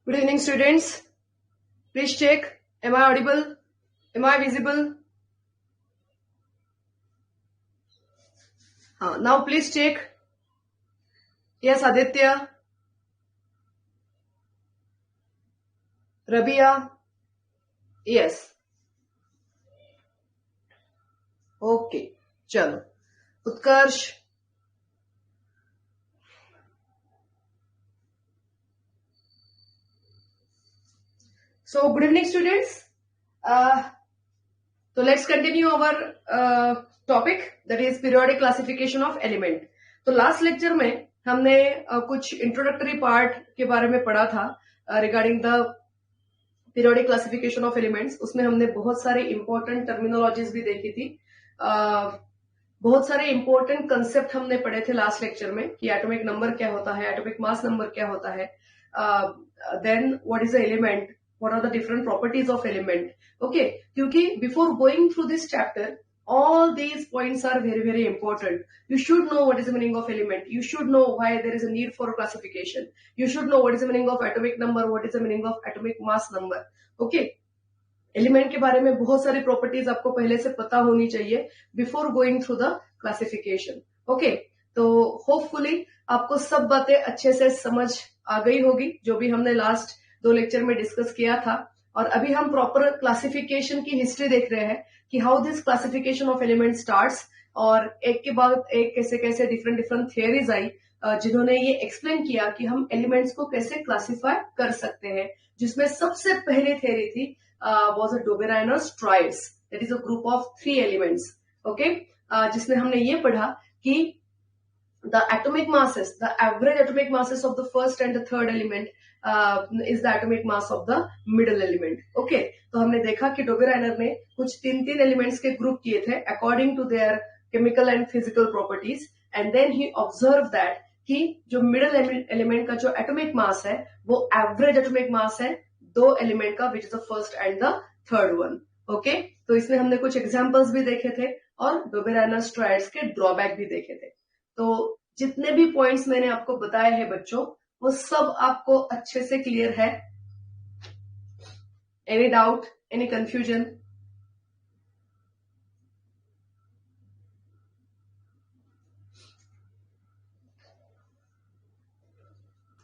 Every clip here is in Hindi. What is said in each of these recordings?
Good evening, students. Please check. Am I audible? Am I visible? Now please check. Yes, Aditya. Rabia. Yes. Okay. चलो. उत्कर्ष. So, good evening, students. So let's continue our topic, that is periodic classification of element. तो लास्ट लेक्चर में हमने कुछ इंट्रोडक्टरी पार्ट के बारे में पढ़ा था regarding the periodic classification of elements. उसमें हमने बहुत सारे इंपॉर्टेंट टर्मिनोलॉजीज भी देखी थी. बहुत सारे इंपॉर्टेंट कंसेप्ट हमने पढ़े थे लास्ट लेक्चर में कि एटॉमिक नंबर क्या होता है, एटॉमिक मास नंबर क्या होता है, then what is the element, what are the different properties of element. Okay, क्योंकि before going through this chapter, all these points are very very important. You should know what is the meaning of element. You should know why there is a need for classification. You should know what is the meaning of atomic number, what is the meaning of atomic mass number. Okay, element के बारे में बहुत सारी प्रॉपर्टीज आपको पहले से पता होनी चाहिए before going through the classification. Okay, तो होपफुली आपको सब बातें अच्छे से समझ आ गई होगी जो भी हमने लास्ट 2 लेक्चर में डिस्कस किया था. और अभी हम प्रॉपर क्लासिफिकेशन की हिस्ट्री देख रहे हैं कि how this classification of element starts, और एक के बाद एक कैसे कैसे डिफरेंट डिफरेंट थियरीज आई जिन्होंने ये एक्सप्लेन किया कि हम एलिमेंट्स को कैसे क्लासिफाई कर सकते हैं. जिसमें सबसे पहली थियरी थी was a Dobereiner's triads, that is a group of 3 elements. Okay, जिसमें हमने ये पढ़ा कि the atomic masses, the average atomic masses of the first and the third element is the atomic mass of the middle element. Okay, तो हमने देखा कि डोबेराइनर ने कुछ 3 एलिमेंट्स के ग्रुप किए थे according to their chemical and physical properties, and then ही ऑब्जर्व दैट कि जो मिडल एलिमेंट का जो एटॉमिक मास है वो एवरेज एटॉमिक मास है 2 एलिमेंट का, which is the first and the third one. Okay, तो इसमें हमने कुछ एग्जांपल्स भी देखे थे और डोबेराइनर्स ट्रायड्स के ड्रॉबैक भी देखे थे. तो जितने भी पॉइंट्स मैंने आपको बताए हैं बच्चों, वो सब आपको अच्छे से क्लियर है? Any doubt, any confusion?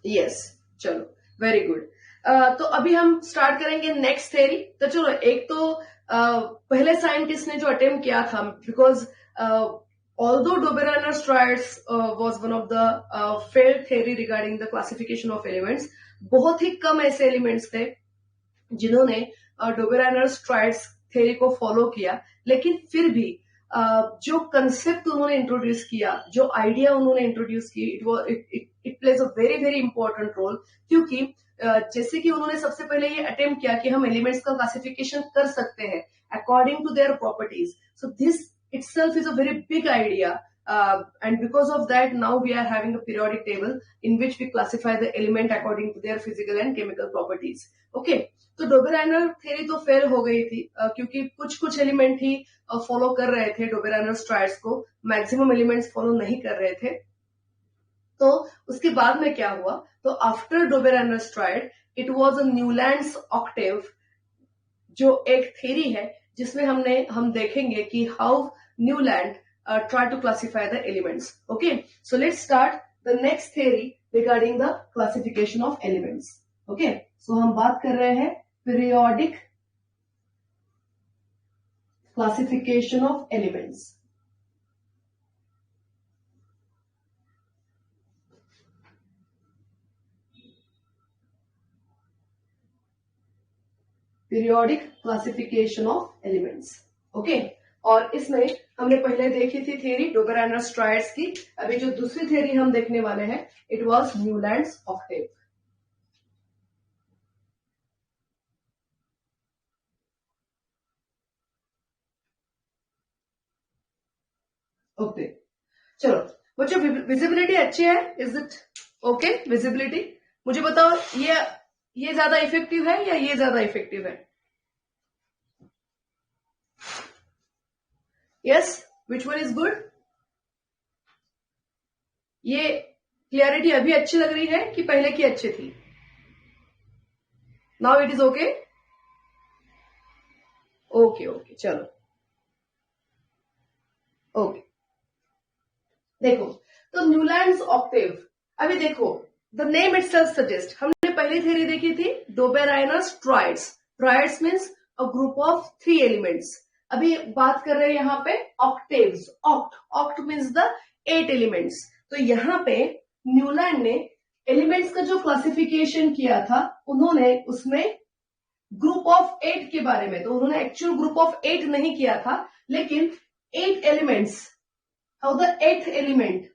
Yes, चलो वेरी गुड. तो अभी हम स्टार्ट करेंगे नेक्स्ट थ्योरी. तो चलो, एक तो पहले साइंटिस्ट ने जो अटेम्प्ट किया था, because although Dobereiner's triads was one of the failed theory regarding the classification of elements, बहुत ही कम ऐसे एलिमेंट्स थे जिन्होंने Dobereiner's triads theory को फॉलो किया. लेकिन फिर भी जो कंसेप्ट उन्होंने इंट्रोड्यूस किया, जो आइडिया उन्होंने इंट्रोड्यूस की, it plays a very very important role. क्योंकि जैसे कि उन्होंने सबसे पहले ये अटेम्प्ट किया कि हम एलिमेंट्स का क्लासिफिकेशन कर सकते हैं according to their properties. So this itself is a very big idea, and because of that now we are having a periodic table in which we classify the element according to their physical and chemical properties. Okay, तो डोबेराइनर थ्योरी तो फेल हो गई थी क्योंकि कुछ कुछ एलिमेंट ही फॉलो कर रहे थे डोबेराइनर ट्रायड्स को, मैक्सिमम एलिमेंट्स फॉलो नहीं कर रहे थे. तो उसके बाद में क्या हुआ, तो after Dobereiner triad it was a Newlands Octave, जो एक थ्योरी है जिसमें हम देखेंगे कि how Newland try to classify the elements. Okay, so let's start the next theory regarding the classification of elements. Okay, so हम बात कर रहे हैं periodic classification of elements. Periodic classification of elements. Okay, और इसमें हमने पहले देखी थी थ्योरी डोबेराइनर्स ट्रायड्स की. अभी जो दूसरी थ्योरी हम देखने वाले हैं, it was Newlands octave. Okay, चलो बच्चों, विजिबिलिटी अच्छी है? Is it okay visibility? मुझे बताओ, ये ज्यादा इफेक्टिव है या ये ज्यादा इफेक्टिव है? Yes, which one is good? ये क्लियरिटी अभी अच्छी लग रही है कि पहले की अच्छी थी? Now it is okay? Okay okay, चलो ओके। देखो, तो न्यूलैंड्स ऑक्टेव, अभी देखो द नेम इटसेल्फ सजेस्ट, हमने पहली थ्योरी देखी थी Döbereiner's triads. Triads means a group of 3 elements. अभी बात कर रहे हैं यहाँ पे octaves. Oct, oct means the 8 elements. तो यहाँ पे न्यूलैंड ने एलिमेंट्स का जो क्लासिफिकेशन किया था, उन्होंने उसमें ग्रुप ऑफ 8 के बारे में, तो उन्होंने एक्चुअल ग्रुप ऑफ 8 नहीं किया था, लेकिन 8 elements, how the 8th element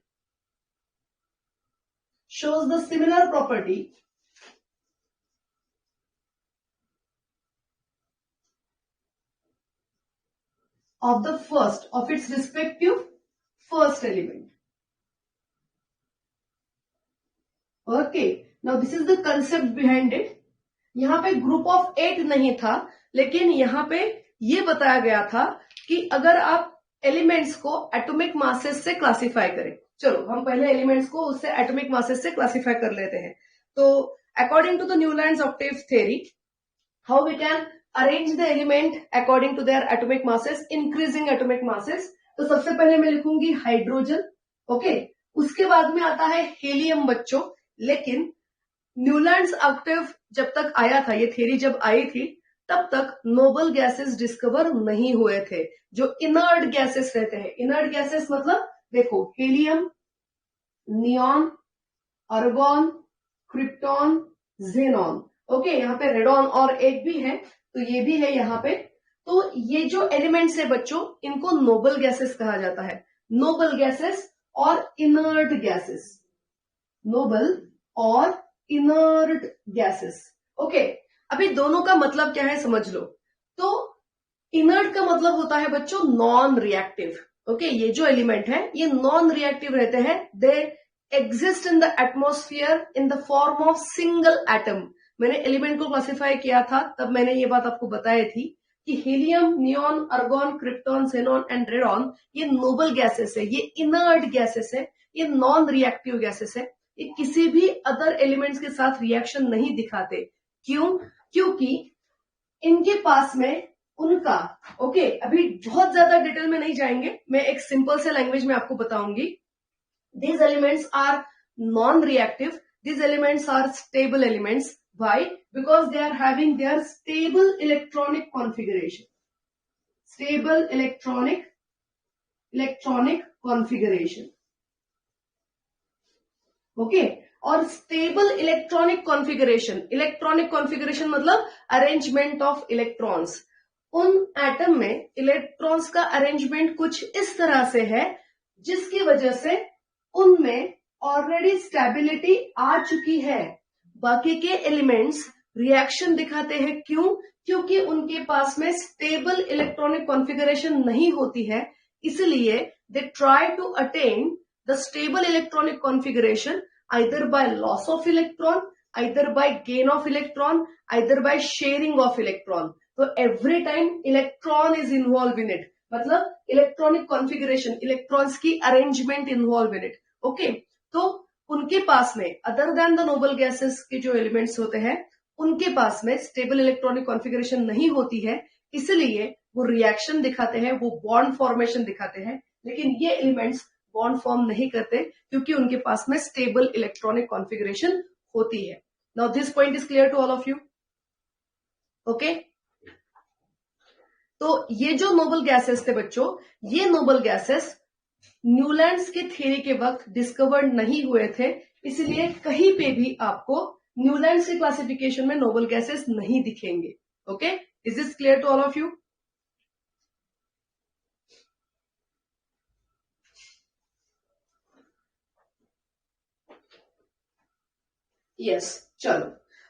shows the similar property of the first, of its respective first element. Okay, now this is the concept behind it. यहां पे ग्रुप ऑफ 8 नहीं था, लेकिन यहां पे ये बताया गया था कि अगर आप एलिमेंट्स को एटॉमिक मासेस से क्लासिफाई करें, चलो हम पहले एलिमेंट्स को उससे एटॉमिक मासेस से क्लासिफाई कर लेते हैं। तो according to the Newlands octave theory, how we can arrange the element according to their atomic masses, increasing atomic masses. तो सबसे पहले मैं लिखूंगी हाइड्रोजन, ओके। उसके बाद में आता है हेलियम बच्चों। लेकिन न्यूलैंड्स ऑक्टेव जब तक आया था, ये थ्योरी जब आई थी, तब तक नोबल गैसेस डिस्कवर नहीं हुए थे, जो इनर्ट गैसेस रहते हैं। इनर्ट गैसेस मतलब देखो, helium, neon, argon, krypton, xenon, okay. यहाँ पे रेडॉन और एक भी है, तो ये भी है यहाँ पे। तो ये जो एलिमेंट्स है बच्चों, इनको नोबल गैसेस कहा जाता है। नोबल गैसेस और इनर्ट गैसेस, नोबल और इनर्ट गैसेस, ओके। अभी दोनों का मतलब क्या है समझ लो। तो इनर्ट का मतलब होता है बच्चों नॉन रिएक्टिव, ओके। ये जो एलिमेंट है ये नॉन रिएक्टिव रहते हैं। They exist in the atmosphere in the form of single atom. मैंने एलिमेंट को क्लासिफाई किया था, तब मैंने ये बात आपको बताई थी कि helium, neon, argon, krypton, xenon and radon ये नोबल गैसेस है, ये इनर्ट गैसेस है, ये नॉन रिएक्टिव गैसेस है। ये किसी भी अदर एलिमेंट्स के साथ रिएक्शन नहीं दिखाते। क्यों? क्योंकि इनके पास में उनका, ओके, अभी बहुत ज्यादा डिटेल में नहीं जाएंगे, मैं एक सिंपल से लैंग्वेज में आपको बताऊंगी। These elements are non reactive, these elements are stable elements. Why? Because they are having their stable electronic configuration, stable electronic configuration, okay. और स्टेबल इलेक्ट्रॉनिक कॉन्फिगरेशन मतलब अरेंजमेंट ऑफ इलेक्ट्रॉन्स। उन एटम में इलेक्ट्रॉन्स का अरेंजमेंट कुछ इस तरह से है जिसकी वजह से उनमें ऑलरेडी स्टेबिलिटी आ चुकी है। बाकी के एलिमेंट्स रिएक्शन दिखाते हैं। क्यों? क्योंकि उनके पास में स्टेबल इलेक्ट्रॉनिक कॉन्फिगरेशन नहीं होती है, इसलिए they try to attain the stable electronic configuration either by loss of electron, either by gain of electron, either by sharing of electron. So every time electron is involved in it, मतलब इलेक्ट्रॉनिक कॉन्फिगरेशन, इलेक्ट्रॉन्स की arrangement involve in it, okay. तो उनके पास में other than the Nobel gases के जो एलिमेंट्स होते हैं, उनके पास में स्टेबल इलेक्ट्रॉनिक कॉन्फिगरेशन नहीं होती है, इसलिए वो रिएक्शन दिखाते हैं, वो बॉन्ड फॉर्मेशन दिखाते हैं। लेकिन ये एलिमेंट्स बॉन्ड फॉर्म नहीं करते क्योंकि उनके पास में स्टेबल इलेक्ट्रॉनिक कॉन्फिगरेशन होती है। Now this point is clear to all of you, okay. तो ये जो नोबल गैसेस थे बच्चों, ये नोबल गैसेस न्यूलैंड्स के थ्योरी के वक्त डिस्कवर्ड नहीं हुए थे, इसलिए कहीं पे भी आपको न्यूलैंड्स के क्लासिफिकेशन में नोबल गैसेस नहीं दिखेंगे, okay. Is this clear to all of you? Yes, चलो।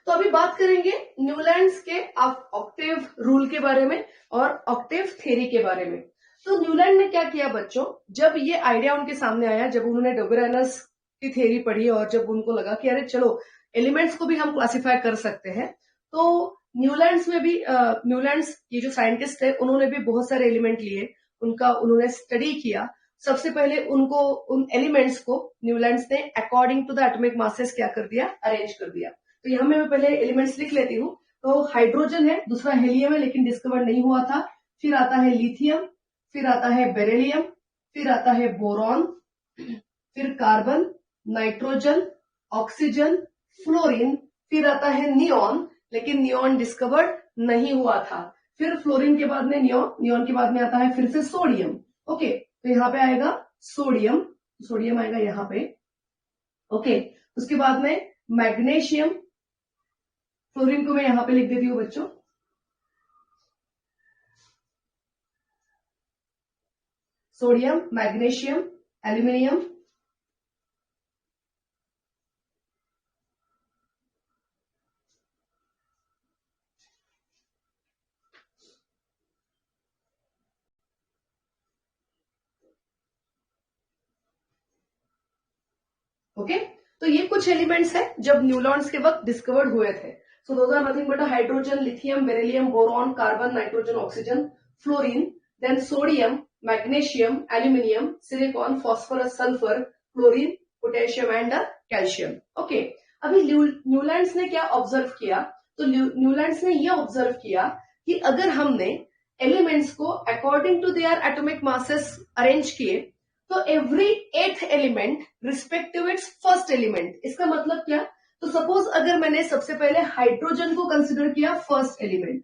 तो अभी बात करेंगे न्यूलैंड्स के ऑक्टेव रूल के बारे में और ऑक्टेव थ्योरी के बारे में। तो न्यूलैंड ने क्या किया बच्चों, जब ये आइडिया उनके सामने आया, जब उन्होंने डोबेराइनस की थ्योरी पढ़ी और जब उनको लगा कि अरे चलो एलिमेंट्स को भी हम क्लासिफाई कर सकते हैं, तो न्यूलैंड्स में भी न्यूलैंड्स ये जो साइंटिस्ट है, उन्होंने भी बहुत सारे एलिमेंट लिए, उनका उन्होंने स्टडी किया। सबसे पहले उनको उन एलिमेंट्स को न्यूलैंड्स ने according to the atomic masses क्या कर दिया, अरेंज कर दिया। तो यहां मैं पहले एलिमेंट्स लिख लेती हूँ। तो हाइड्रोजन है, दूसरा हेलियम है लेकिन डिस्कवर नहीं हुआ था, फिर आता है लिथियम, फिर आता है बेरिलियम, फिर आता है बोरॉन, फिर कार्बन, नाइट्रोजन, ऑक्सीजन, फ्लोरीन, फिर आता है नियॉन, लेकिन नियॉन डिस्कवर्ड नहीं हुआ था, फिर फ्लोरीन के बाद में नियॉन, नियॉन के बाद में आता है फिर से सोडियम। ओके, तो यहाँ पे आएगा सोडियम, सोडियम आएगा यहाँ पे। ओके, उसके बाद में मैग्नीशियम, फ्लोरीन को मैं यहां पे लिख देती हूँ बच्चों, सोडियम, मैग्नीशियम, एल्यूमिनियम, ओके। तो ये कुछ एलिमेंट्स है जब न्यूलॉन्स के वक्त डिस्कवर्ड हुए थे। So those are nothing but hydrogen, lithium, beryllium, boron, carbon, nitrogen, oxygen, fluorine, then sodium, magnesium, aluminium, silicon, phosphorus, sulphur, chlorine, potassium and calcium. Okay, अभी न्यूलैंड्स ने क्या ऑब्जर्व किया? तो न्यूलैंड्स ने ये ऑब्जर्व किया कि अगर हमने एलिमेंट्स को according to their atomic masses arrange किए तो every eighth element respective its first element. इसका मतलब क्या? तो सपोज अगर मैंने सबसे पहले हाइड्रोजन को कंसिडर किया फर्स्ट एलिमेंट,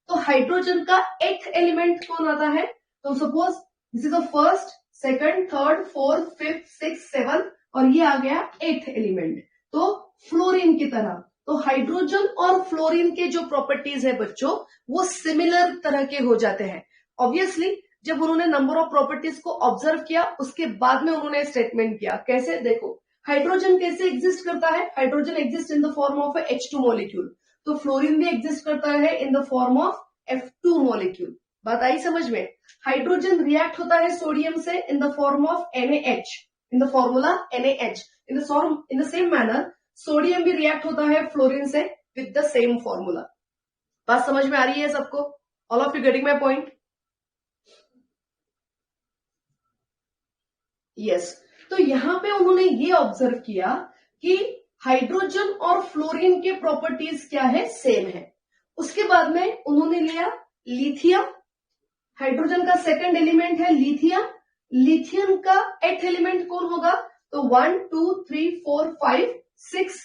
तो हाइड्रोजन का एथ एलिमेंट कौन आता है? तो suppose this is the first, second, third, fourth, fifth, six, seven और ये आ गया एथ एलिमेंट। तो फ्लोरीन की तरह, तो हाइड्रोजन और फ्लोरीन के जो प्रॉपर्टीज है बच्चों वो सिमिलर तरह के हो जाते हैं। ऑब्वियसली जब उन्होंने नंबर ऑफ प्रॉपर्टीज को ऑब्जर्व किया उसके बाद में उन्होंने स्टेटमेंट किया। कैसे? देखो, हाइड्रोजन कैसे एग्जिस्ट करता है? Hydrogen exist in the form of H2 molecule, तो फ्लोरीन भी एग्जिस्ट करता है in the form of F2 molecule. बात आई समझ में? हाइड्रोजन रिएक्ट होता है सोडियम से in the form of NaH, in the formula NaH। In the same manner sodium भी रिएक्ट होता है फ्लोरीन से विद द सेम फॉर्मूला। बात समझ में आ रही है सबको? All of you getting my point? Yes. तो यहां पे उन्होंने ये ऑब्जर्व किया कि हाइड्रोजन और फ्लोरीन के प्रॉपर्टीज क्या है? सेम है। उसके बाद में उन्होंने लिया लिथियम, हाइड्रोजन का सेकंड एलिमेंट है लिथियम, लिथियम का एथ एलिमेंट कौन होगा? तो 1 2 3 4 5 6,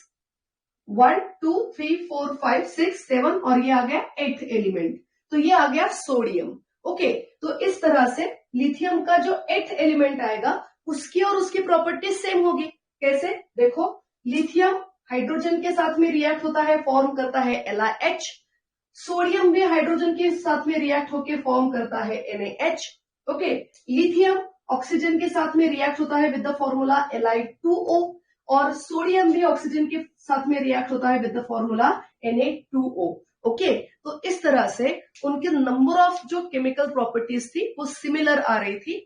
1 2 3 4 5 6 7 और ये आ गया एथ एलिमेंट, तो ये आ गया सोडियम। ओके, तो इस तरह से लिथियम का जो एथ एलिमेंट आएगा उसकी और उसकी प्रॉपर्टी सेम होगी। कैसे? देखो, लिथियम हाइड्रोजन के साथ में रिएक्ट होता है, फॉर्म करता है LiH, सोडियम भी हाइड्रोजन के साथ में रिएक्ट होकर फॉर्म करता है NaH। ओके, लिथियम ऑक्सीजन के साथ में रिएक्ट होता है विद द फॉर्मूला Li2O और सोडियम भी ऑक्सीजन के साथ में रिएक्ट होता है with the formula Na2O। Okay, तो इस तरह से उनके नंबर ऑफ जो केमिकल प्रॉपर्टीज थी वो सिमिलर आ रही थी।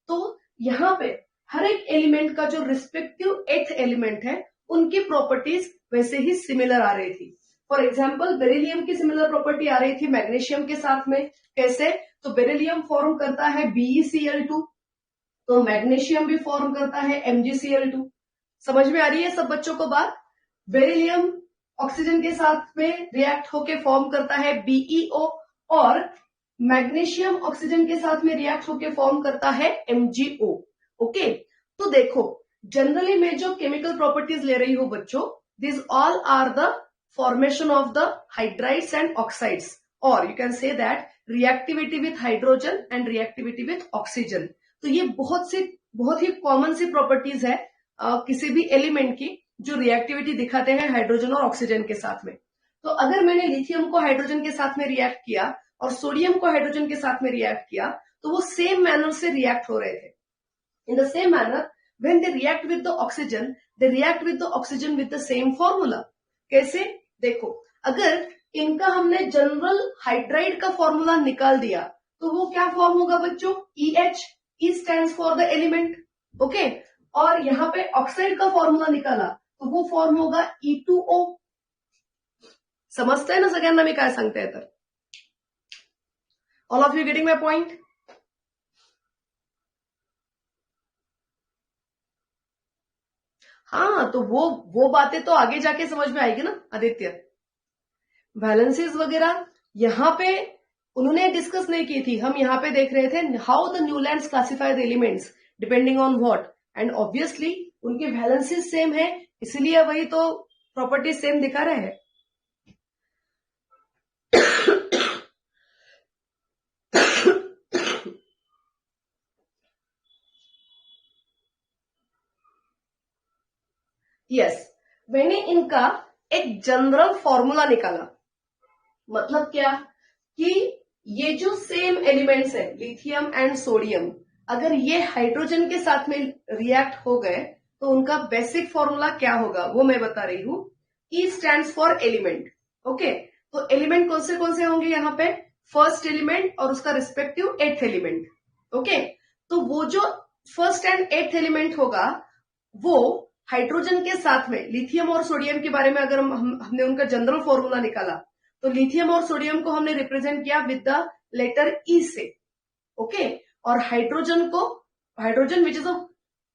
तो यहां पे हर एक एलिमेंट का जो रिस्पेक्टिव एथ एलिमेंट है उनकी प्रॉपर्टीज वैसे ही सिमिलर आ रही थी। फॉर एग्जाम्पल बेरिलियम की सिमिलर प्रॉपर्टी आ रही थी मैग्नीशियम के साथ में। कैसे? तो बेरिलियम फॉर्म करता है BeCl2, तो मैग्नीशियम भी फॉर्म करता है MgCl2। समझ में आ रही है सब बच्चों को बात? बेरिलियम ऑक्सीजन के साथ में रिएक्ट होके फॉर्म करता है BeO और मैग्नीशियम ऑक्सीजन के साथ में रिएक्ट होके फॉर्म करता है MgO। ओके, तो देखो जनरली मैं जो केमिकल प्रॉपर्टीज ले रही हूं बच्चों, this all are the formation of the hydrides and oxides, और you can say that reactivity with hydrogen and reactivity with oxygen. तो ये बहुत ही कॉमन सी प्रॉपर्टीज है किसी भी एलिमेंट की जो रिएक्टिविटी दिखाते हैं हाइड्रोजन और ऑक्सीजन के साथ में। तो अगर मैंने लिथियम को हाइड्रोजन के साथ में रिएक्ट किया और सोडियम को हाइड्रोजन के साथ में रिएक्ट किया तो वो सेम मैनर से रिएक्ट हो रहे थे। In the same manner when they react with the oxygen, they react with the oxygen with the same formula। कैसे? देखो, अगर इनका हमने जनरल हाइड्राइड का फॉर्मूला निकाल दिया तो वो क्या फॉर्म होगा बच्चों? EH, E stands for the element। Okay, और यहां पे ऑक्साइड का फॉर्मूला निकाला तो वो फॉर्म होगा E2O। समजते हैं ना सगळ्यांना मी काय सांगते? तर all of you getting my point? हाँ, तो वो बातें तो आगे जाके समझ में आएगी ना आदित्य। वैलेंसीज वगैरह यहां पे उन्होंने डिस्कस नहीं की थी, हम यहां पे देख रहे थे how the Newlands classify the elements depending on what, and obviously उनके वैलेंसीज सेम है, इसलिए वही तो प्रॉपर्टी सेम दिखा रहे हैं। यस, मैंने इनका एक जनरल फॉर्मूला निकाला। मतलब क्या कि ये जो सेम एलिमेंट्स है लिथियम एंड सोडियम, अगर ये हाइड्रोजन के साथ में रिएक्ट हो गए तो उनका बेसिक फॉर्मूला क्या होगा वो मैं बता रही हूं। ई स्टैंड्स फॉर एलिमेंट। ओके, तो एलिमेंट कौन से होंगे यहाँ पे, फर्स्ट एलिमेंट और उसका रिस्पेक्टिव एथ एलिमेंट। ओके, तो वो जो फर्स्ट एंड एथ एलिमेंट होगा वो हाइड्रोजन के साथ में लिथियम और सोडियम के बारे में अगर हमने उनका जनरल फॉर्मूला निकाला तो लिथियम और सोडियम को हमने रिप्रेजेंट किया विद द लेटर ई से। ओके, और हाइड्रोजन को, hydrogen which is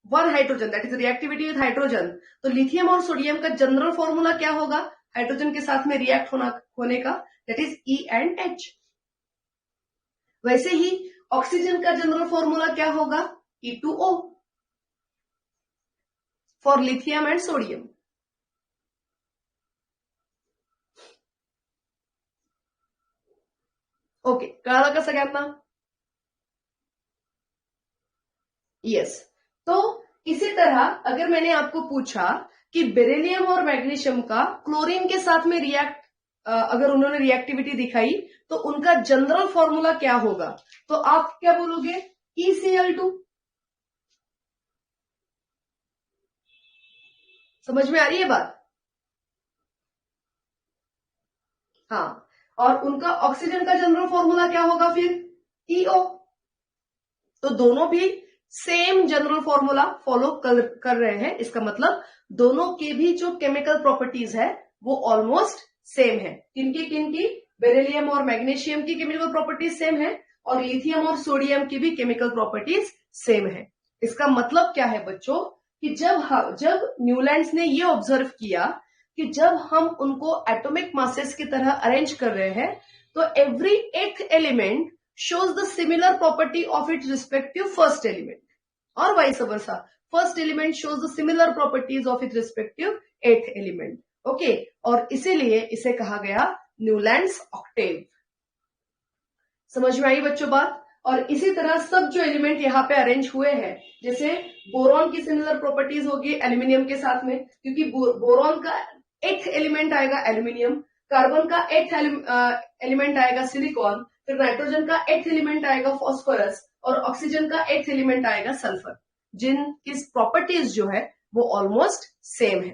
one hydrogen that is reactivity with hydrogen, तो लिथियम और सोडियम का जनरल फॉर्मूला क्या होगा हाइड्रोजन के साथ में रिएक्ट होने का, that is E and H. वैसे ही ऑक्सीजन का जनरल फॉर्मूला क्या होगा, E2O for lithium and sodium. Okay, कळालं का सगळ्यांना? यस, तो इसी तरह अगर मैंने आपको पूछा कि बेरिलियम और मैग्नीशियम का क्लोरीन के साथ में रिएक्ट, अगर उन्होंने रिएक्टिविटी दिखाई तो उनका जनरल फॉर्मूला क्या होगा, तो आप क्या बोलोगे, ECl2। समझ में आ रही है बात? हाँ, और उनका ऑक्सीजन का जनरल फॉर्मूला क्या होगा फिर, EO। तो दोनों भी सेम जनरल फॉर्मूला फॉलो कर रहे हैं, इसका मतलब दोनों के भी जो केमिकल प्रॉपर्टीज है वो ऑलमोस्ट सेम है। किनकी, बेरिलियम और मैग्नीशियम की केमिकल प्रॉपर्टीज सेम है और लिथियम और सोडियम की भी केमिकल प्रॉपर्टीज सेम है। इसका मतलब क्या है बच्चों कि जब न्यूलैंड्स ने ये ऑब्जर्व किया कि जब हम उनको एटॉमिक मासेस की तरह अरेंज कर रहे हैं तो every eighth element shows the similar property of its respective first element, or vice versa, first element shows the similar properties of its respective eighth element। okay, और इसीलिए इसे कहा गया न्यूलैंड्स ऑक्टेव। समझ में आई बच्चों बात? और इसी तरह सब जो एलिमेंट यहाँ पे अरेंज हुए हैं, जैसे बोरॉन की सिमिलर प्रॉपर्टीज होगी एल्यूमिनियम के साथ में, क्योंकि बोरॉन का एथ एलिमेंट आएगा एल्यूमिनियम, कार्बन का एथ एलिमेंट आएगा सिलिकॉन, फिर नाइट्रोजन का एथ एलिमेंट आएगा फॉस्फोरस और ऑक्सीजन का एथ एलिमेंट आएगा सल्फर, जिनकी प्रॉपर्टीज जो है वो ऑलमोस्ट सेम है।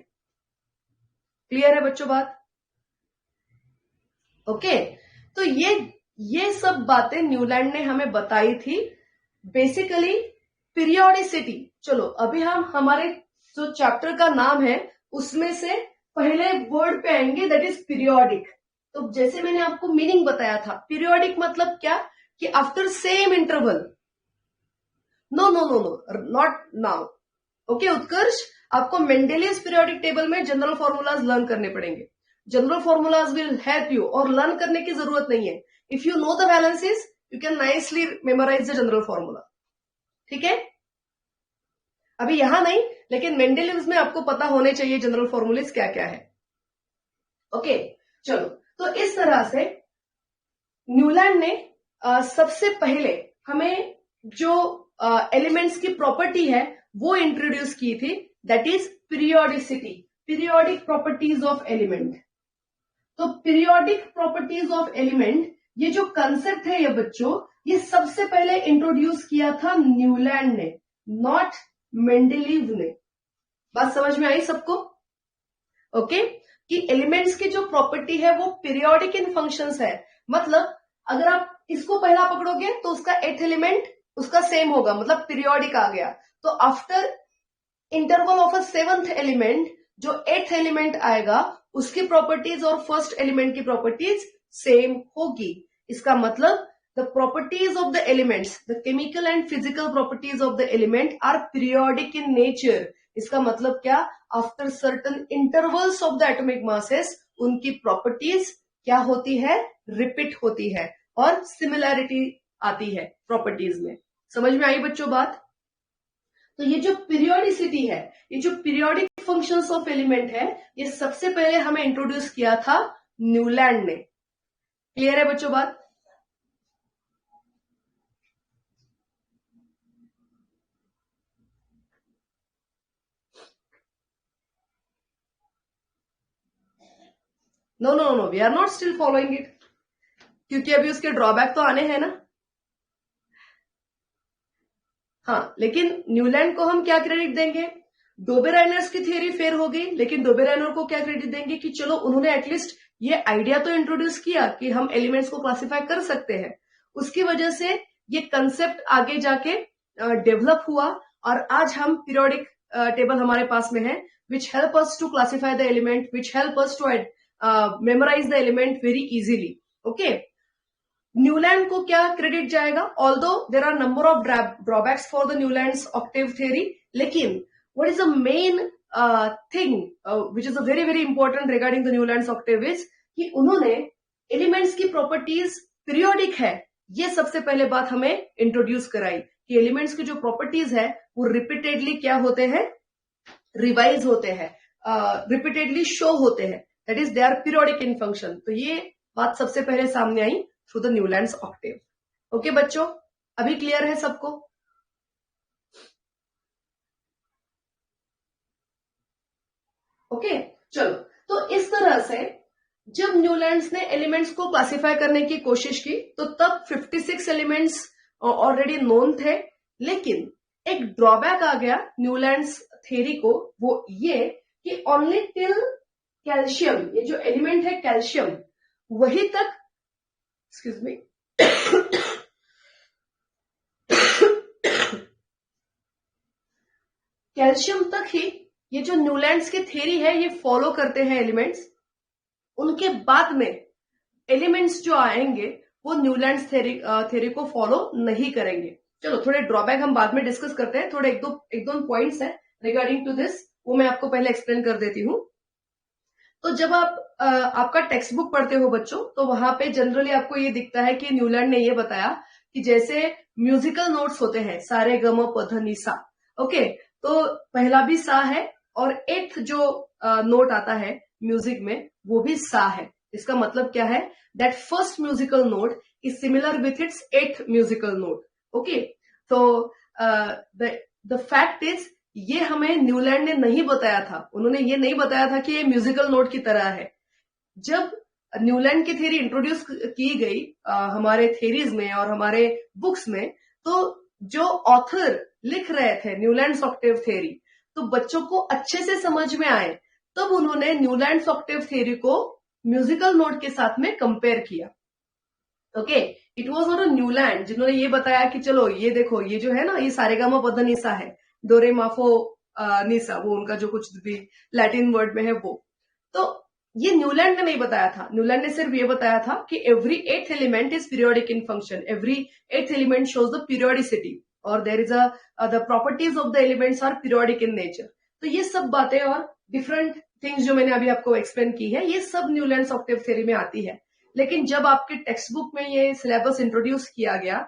क्लियर है बच्चों बात? ओके, तो ये सब बातें न्यूलैंड ने हमें बताई थी, बेसिकली पीरियोडिसिटी। चलो अभी हम हमारे जो चैप्टर का नाम है उसमें से पहले वर्ड पे आएंगे, दैट इज पीरियोडिक। तो जैसे मैंने आपको मीनिंग बताया था, पीरियोडिक मतलब क्या कि after same interval. No no no no, not now. Okay Utkarsh, आपको मेंडेलियस पीरियोडिक टेबल में जनरल फॉर्मूलाज लर्न करने पड़ेंगे। General formulas will help you, और लर्न करने की जरूरत नहीं है। If you know the valencies you can nicely memorise the general formula. ठीक है, अभी यहां नहीं, लेकिन मेंडेलियस में आपको पता होने चाहिए जनरल फॉर्मूलेज क्या क्या है। ओके चलो, तो इस तरह से न्यूलैंड ने सबसे पहले हमें जो एलिमेंट्स की प्रॉपर्टी है वो इंट्रोड्यूस की थी, that is periodicity, periodic properties of element. तो पीरियोडिक प्रॉपर्टीज ऑफ एलिमेंट, ये जो कंसेप्ट है ये बच्चों, ये सबसे पहले इंट्रोड्यूस किया था न्यूलैंड ने, नॉट मेंडेलीव ने। बात समझ में आई सबको? ओके, कि एलिमेंट्स की जो प्रॉपर्टी है वो पीरियोडिक इन फंक्शंस है। मतलब अगर आप इसको पहला पकड़ोगे तो उसका एथ एलिमेंट उसका सेम होगा, मतलब पीरियोडिक आ गया। तो after interval of a seventh element जो एथ एलिमेंट आएगा उसकी प्रॉपर्टीज और फर्स्ट एलिमेंट की प्रॉपर्टीज सेम होगी। इसका मतलब the properties of the elements, the chemical and physical properties of the element are periodic in nature. इसका मतलब क्या, after certain intervals of the atomic masses उनकी प्रॉपर्टीज क्या होती है, रिपीट होती है और सिमिलैरिटी आती है प्रॉपर्टीज में। समझ में आई बच्चों बात? तो ये जो पीरियोडिसिटी है, ये जो पीरियोडिक फंक्शंस ऑफ एलिमेंट है, ये सबसे पहले हमें इंट्रोड्यूस किया था न्यूलैंड ने। क्लियर है बच्चों बात? No no no, we are not still following it, क्योंकि अभी उसके ड्रॉबैक तो आने हैं ना। हाँ, लेकिन न्यूलैंड को हम क्या क्रेडिट देंगे? डोबेराइनर्स की थियरी फेयर हो गई, लेकिन डोबेराइनर को क्या क्रेडिट देंगे कि चलो उन्होंने एटलीस्ट ये आइडिया तो इंट्रोड्यूस किया कि हम एलिमेंट्स को क्लासिफाई कर सकते हैं। उसकी वजह से ये कंसेप्ट आगे जाके डेवलप हुआ और आज हम पीरियोडिक टेबल हमारे पास में है, which help us to classify the element, which help us to memorise the element very easily. Okay, Newland को क्या क्रेडिट जाएगा? Although there are number of drawbacks for the Newlands octave theory, लेकिन what is the main thing which is a very very important regarding the Newlands octave is कि उन्होंने एलिमेंट्स की प्रॉपर्टीज पीरियोडिक है, ये सबसे पहले बात हमें इंट्रोड्यूस कराई कि एलिमेंट्स की जो प्रॉपर्टीज है वो रिपीटेडली क्या होते हैं, रिवाइज होते हैं, रिपीटेडली शो होते हैं, that is they are periodic in function. तो ये बात सबसे पहले सामने आई through the Newlands octave. Okay बच्चों, अभी क्लियर है सबको? ओके, चलो, तो इस तरह से जब न्यूलैंड्स ने एलिमेंट्स को क्लासिफाई करने की कोशिश की तो तब 56 एलिमेंट्स ऑलरेडी नोन थे, लेकिन एक ड्रॉबैक आ गया न्यूलैंड्स थ्योरी को, वो ये कि ओनली टिल कैल्शियम, ये जो एलिमेंट है कैल्शियम, वही तक, एक्सक्यूज मी, कैल्शियम तक ही ये जो न्यूलैंड्स की थ्योरी है ये फॉलो करते हैं एलिमेंट्स। उनके बाद में एलिमेंट्स जो आएंगे वो न्यूलैंड्स थ्योरी को फॉलो नहीं करेंगे। चलो, थोड़े ड्रॉबैक हम बाद में डिस्कस करते हैं, थोड़े एक दो पॉइंट्स हैं रिगार्डिंग टू दिस, वो मैं आपको पहले एक्सप्लेन कर देती हूँ। तो जब आप आपका टेक्स्ट बुक पढ़ते हो बच्चों, तो वहां पे जनरली आपको ये दिखता है कि न्यूलैंड ने ये बताया कि जैसे म्यूजिकल नोट्स होते हैं, सारे गम प ध नि सा, ओके, तो पहला भी सा है और 8th जो नोट आता है म्यूजिक में वो भी सा है। इसका मतलब क्या है? That first musical note is similar with its 8th musical note. Okay, तो द फैक्ट इज ये हमें न्यूलैंड ने नहीं बताया था, उन्होंने ये नहीं बताया था कि ये म्यूजिकल नोट की तरह है। जब न्यूलैंड की थ्योरी इंट्रोड्यूस की गई हमारे थ्योरीज में और हमारे बुक्स में, तो जो ऑथर लिख रहे थे न्यूलैंड्स ऑक्टेव थ्योरी, तो बच्चों को अच्छे से समझ में आए, तब उन्होंने न्यूलैंड्स ऑक्टेव थ्योरी को म्यूजिकल नोट के साथ में कंपेयर किया। Okay, it was not a Newland जिन्होंने ये बताया कि चलो ये देखो, ये जो है ना, ये सारेगामा पध नि सा है, डोरे माफो निसा, वो उनका जो कुछ भी लैटिन वर्ड में है वो। तो ये न्यूलैंड ने नहीं बताया था, न्यूलैंड ने सिर्फ ये बताया था कि every 8th element is periodic in function, every 8th element shows the periodicity और there is the properties of the elements are periodic in nature. तो ये सब बातें और डिफरेंट थिंग्स जो मैंने अभी आपको एक्सप्लेन की है, ये सब न्यूलैंड्स ऑक्टेव थ्योरी में आती है। लेकिन जब आपके टेक्स्ट बुक में ये सिलेबस इंट्रोड्यूस किया गया,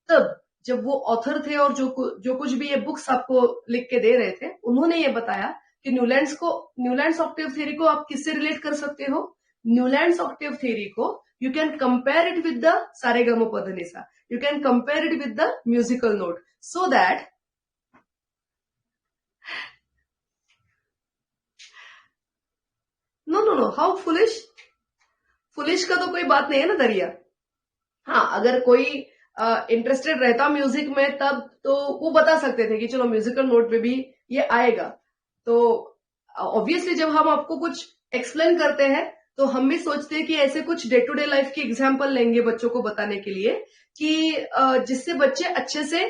तब जब वो ऑथर थे और जो कुछ भी ये बुक्स आपको लिख के दे रहे थे, उन्होंने ये बताया कि न्यूलैंड्स ऑक्टेव थ्योरी को आप किससे रिलेट कर सकते हो? न्यूलैंड्स ऑक्टेव थ्योरी को you can compare it with the sa re ga ma pa dha ni sa, you can compare it with the musical note, so that know how foolish, foolish का तो कोई बात नहीं है ना दरिया। हाँ, अगर कोई इंटरेस्टेड रहता म्यूजिक में तब तो वो बता सकते थे कि चलो म्यूजिकल नोट में भी ये आएगा। तो ऑब्वियसली जब हम आपको कुछ एक्सप्लेन करते हैं तो हम भी सोचते हैं कि ऐसे कुछ डे टू डे लाइफ की एग्जाम्पल लेंगे बच्चों को बताने के लिए कि जिससे बच्चे अच्छे से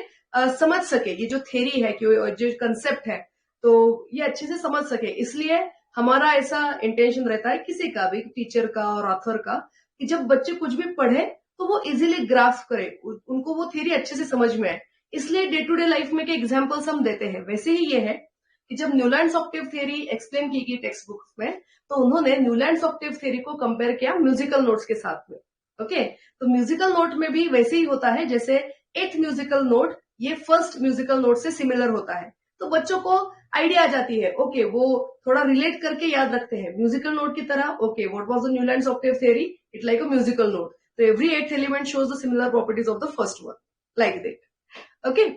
समझ सके ये जो थ्योरी है, कि जो कंसेप्ट है, तो ये अच्छे से समझ सके। इसलिए हमारा ऐसा इंटेंशन रहता है, किसी का भी, टीचर का और ऑथर का, कि जब बच्चे कुछ भी पढ़े तो वो इजीली ग्रास्प करे, उनको वो थ्योरी अच्छे से समझ में आए। इसलिए डे टू डे लाइफ में के एग्जाम्पल्स हम देते हैं। वैसे ही ये है कि जब न्यूलैंड्स ऑक्टेव थियरी एक्सप्लेन की गई टेक्स्ट बुक्स में, तो उन्होंने न्यूलैंड्स ऑक्टेव थियरी को कंपेयर किया म्यूजिकल नोट्स के साथ में। ओके, तो म्यूजिकल नोट में भी वैसे ही होता है जैसे 8th म्यूजिकल नोट ये फर्स्ट म्यूजिकल नोट से सिमिलर होता है। तो बच्चों को आइडिया आ जाती है, ओके वो थोड़ा रिलेट करके याद रखते हैं म्यूजिकल नोट की तरह। Okay, what was the Newlands octave theory, it like a musical note, तो every 8th element shows the similar properties of the first one, like that. Okay,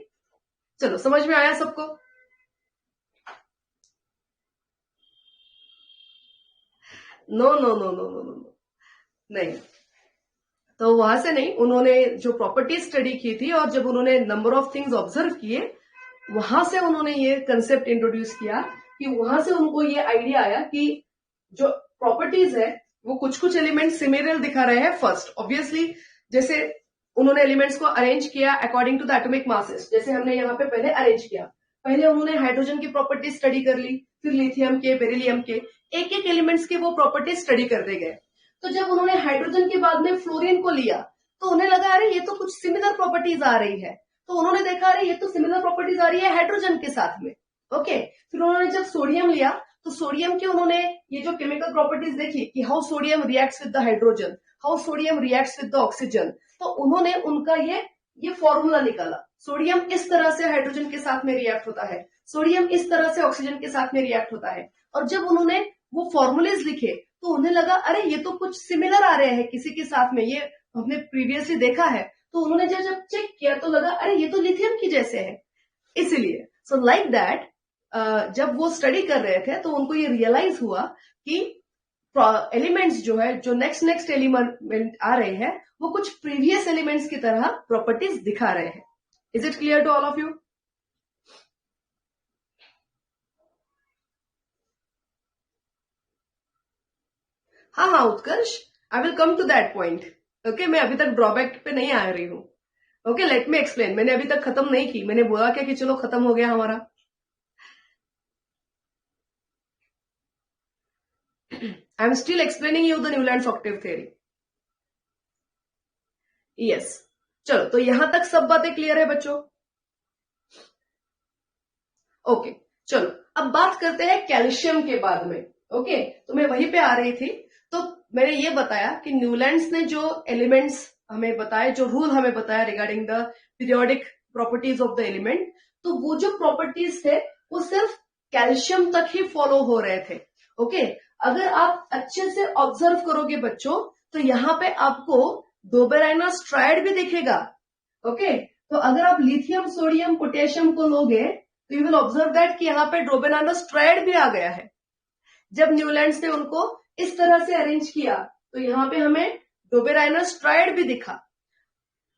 चलो समझ में आया सबको? No no no no no no, नहीं, तो वहां से नहीं, उन्होंने जो प्रॉपर्टी स्टडी की थी और जब उन्होंने नंबर ऑफ थिंग्स ऑब्जर्व किए, वहां से उन्होंने ये कंसेप्ट इंट्रोड्यूस किया कि वहां से उनको ये आइडिया आया कि जो प्रॉपर्टीज है वो कुछ कुछ एलिमेंट सिमिलर दिखा रहे हैं फर्स्ट, ऑब्वियसली। जैसे उन्होंने एलिमेंट्स को अरेंज किया according to the atomic masses, जैसे हमने यहाँ पे पहले अरेंज किया। पहले उन्होंने हाइड्रोजन की प्रॉपर्टी स्टडी कर ली, फिर लिथियम के, बेरिलियम के, एक एक एलिमेंट्स के वो प्रॉपर्टी स्टडी करते गए। तो जब उन्होंने हाइड्रोजन के बाद में फ्लोरीन को लिया, तो उन्हें लगा अरे ये तो कुछ सिमिलर प्रॉपर्टीज आ रही है। तो उन्होंने देखा अरे ये तो सिमिलर प्रॉपर्टीज आ रही है हाइड्रोजन के साथ में। ओके, फिर उन्होंने जब सोडियम लिया, तो सोडियम के उन्होंने ये जो केमिकल प्रॉपर्टीज देखी कि how sodium reacts with the hydrogen, how sodium reacts with the oxygen, तो उन्होंने उनका ये फॉर्मूला निकाला। सोडियम इस तरह से हाइड्रोजन के साथ में रिएक्ट होता है, सोडियम इस तरह से ऑक्सीजन के साथ में रिएक्ट होता है। और जब उन्होंने वो फॉर्मूलेज लिखे, तो उन्हें लगा अरे ये तो कुछ सिमिलर आ रहे हैं किसी के साथ में, ये हमने प्रीवियसली देखा है। तो उन्होंने जब चेक किया तो लगा अरे ये तो लिथियम की जैसे है। इसीलिए सो लाइक दैट जब वो स्टडी कर रहे थे, तो उनको ये रियलाइज हुआ कि एलिमेंट्स जो है, जो नेक्स्ट एलिमेंट आ रहे हैं, वो कुछ प्रीवियस एलिमेंट्स की तरह प्रॉपर्टीज दिखा रहे हैं। Is it clear to all of you? हाँ हाँ Utkarsh, I will come to that point. Okay, मैं अभी तक ड्रॉबैक पे नहीं आ रही हूँ। Okay, let me explain. मैंने अभी तक खत्म नहीं की, मैंने बोला क्या कि चलो खत्म हो गया हमारा। I am still explaining you the Newlands octave theory. Yes, चलो तो यहां तक सब बातें क्लियर है बच्चों? ओके, चलो अब बात करते हैं कैल्शियम के बाद में। ओके, तो मैं वहीं पे आ रही थी। तो मैंने ये बताया कि न्यूलैंड्स ने जो एलिमेंट्स हमें बताए, जो रूल हमें बताया regarding the periodic properties of the element, तो वो जो प्रॉपर्टीज थे वो सिर्फ कैल्शियम तक ही फॉलो हो रहे थे। ओके, अगर आप अच्छे से ऑब्जर्व करोगे बच्चों, तो यहाँ पे आपको डोबेराइनस ट्रायड भी दिखेगा। ओके, तो अगर आप लिथियम, सोडियम, पोटेशियम को लोगे, तो यू विल ऑब्जर्व दैट कि यहाँ पे डोबेराइनस ट्रायड भी आ गया है। जब न्यूलैंड्स ने उनको इस तरह से अरेंज किया, तो यहाँ पे हमें डोबेराइनस ट्रायड भी दिखा।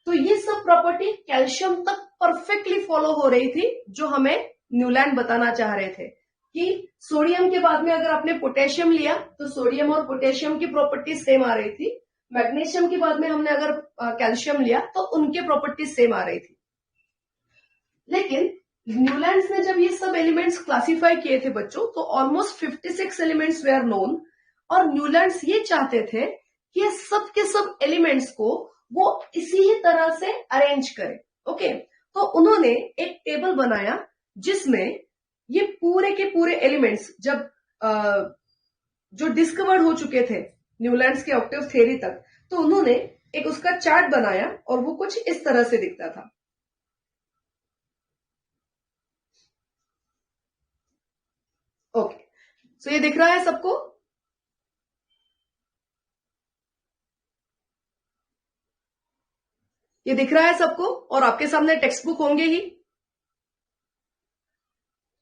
तो ये सब प्रॉपर्टी कैल्शियम तक परफेक्टली फॉलो हो रही थी, जो हमें न्यूलैंड बताना चाह रहे थे कि सोडियम के बाद में अगर आपने पोटेशियम लिया, तो सोडियम और पोटेशियम की प्रॉपर्टी सेम आ रही थी। मैग्नीशियम के बाद में हमने अगर कैल्शियम लिया, तो उनके प्रॉपर्टी सेम आ रही थी। लेकिन न्यूलैंड्स ने जब ये सब एलिमेंट्स क्लासिफाई किए थे बच्चों, तो ऑलमोस्ट 56 एलिमेंट्स वेयर नोन। और न्यूलैंड्स ये चाहते थे कि ये सब के सब एलिमेंट्स को वो इसी ही तरह से अरेंज करें। ओके, तो उन्होंने एक टेबल बनाया जिसमें ये पूरे के पूरे एलिमेंट्स जब जो डिस्कवर्ड हो चुके थे न्यूलैंड्स के ऑक्टेव थ्योरी तक, तो उन्होंने एक उसका चार्ट बनाया और वो कुछ इस तरह से दिखता था। ओके, सो ये दिख रहा है सबको? ये दिख रहा है सबको? और आपके सामने टेक्स्ट बुक होंगे ही।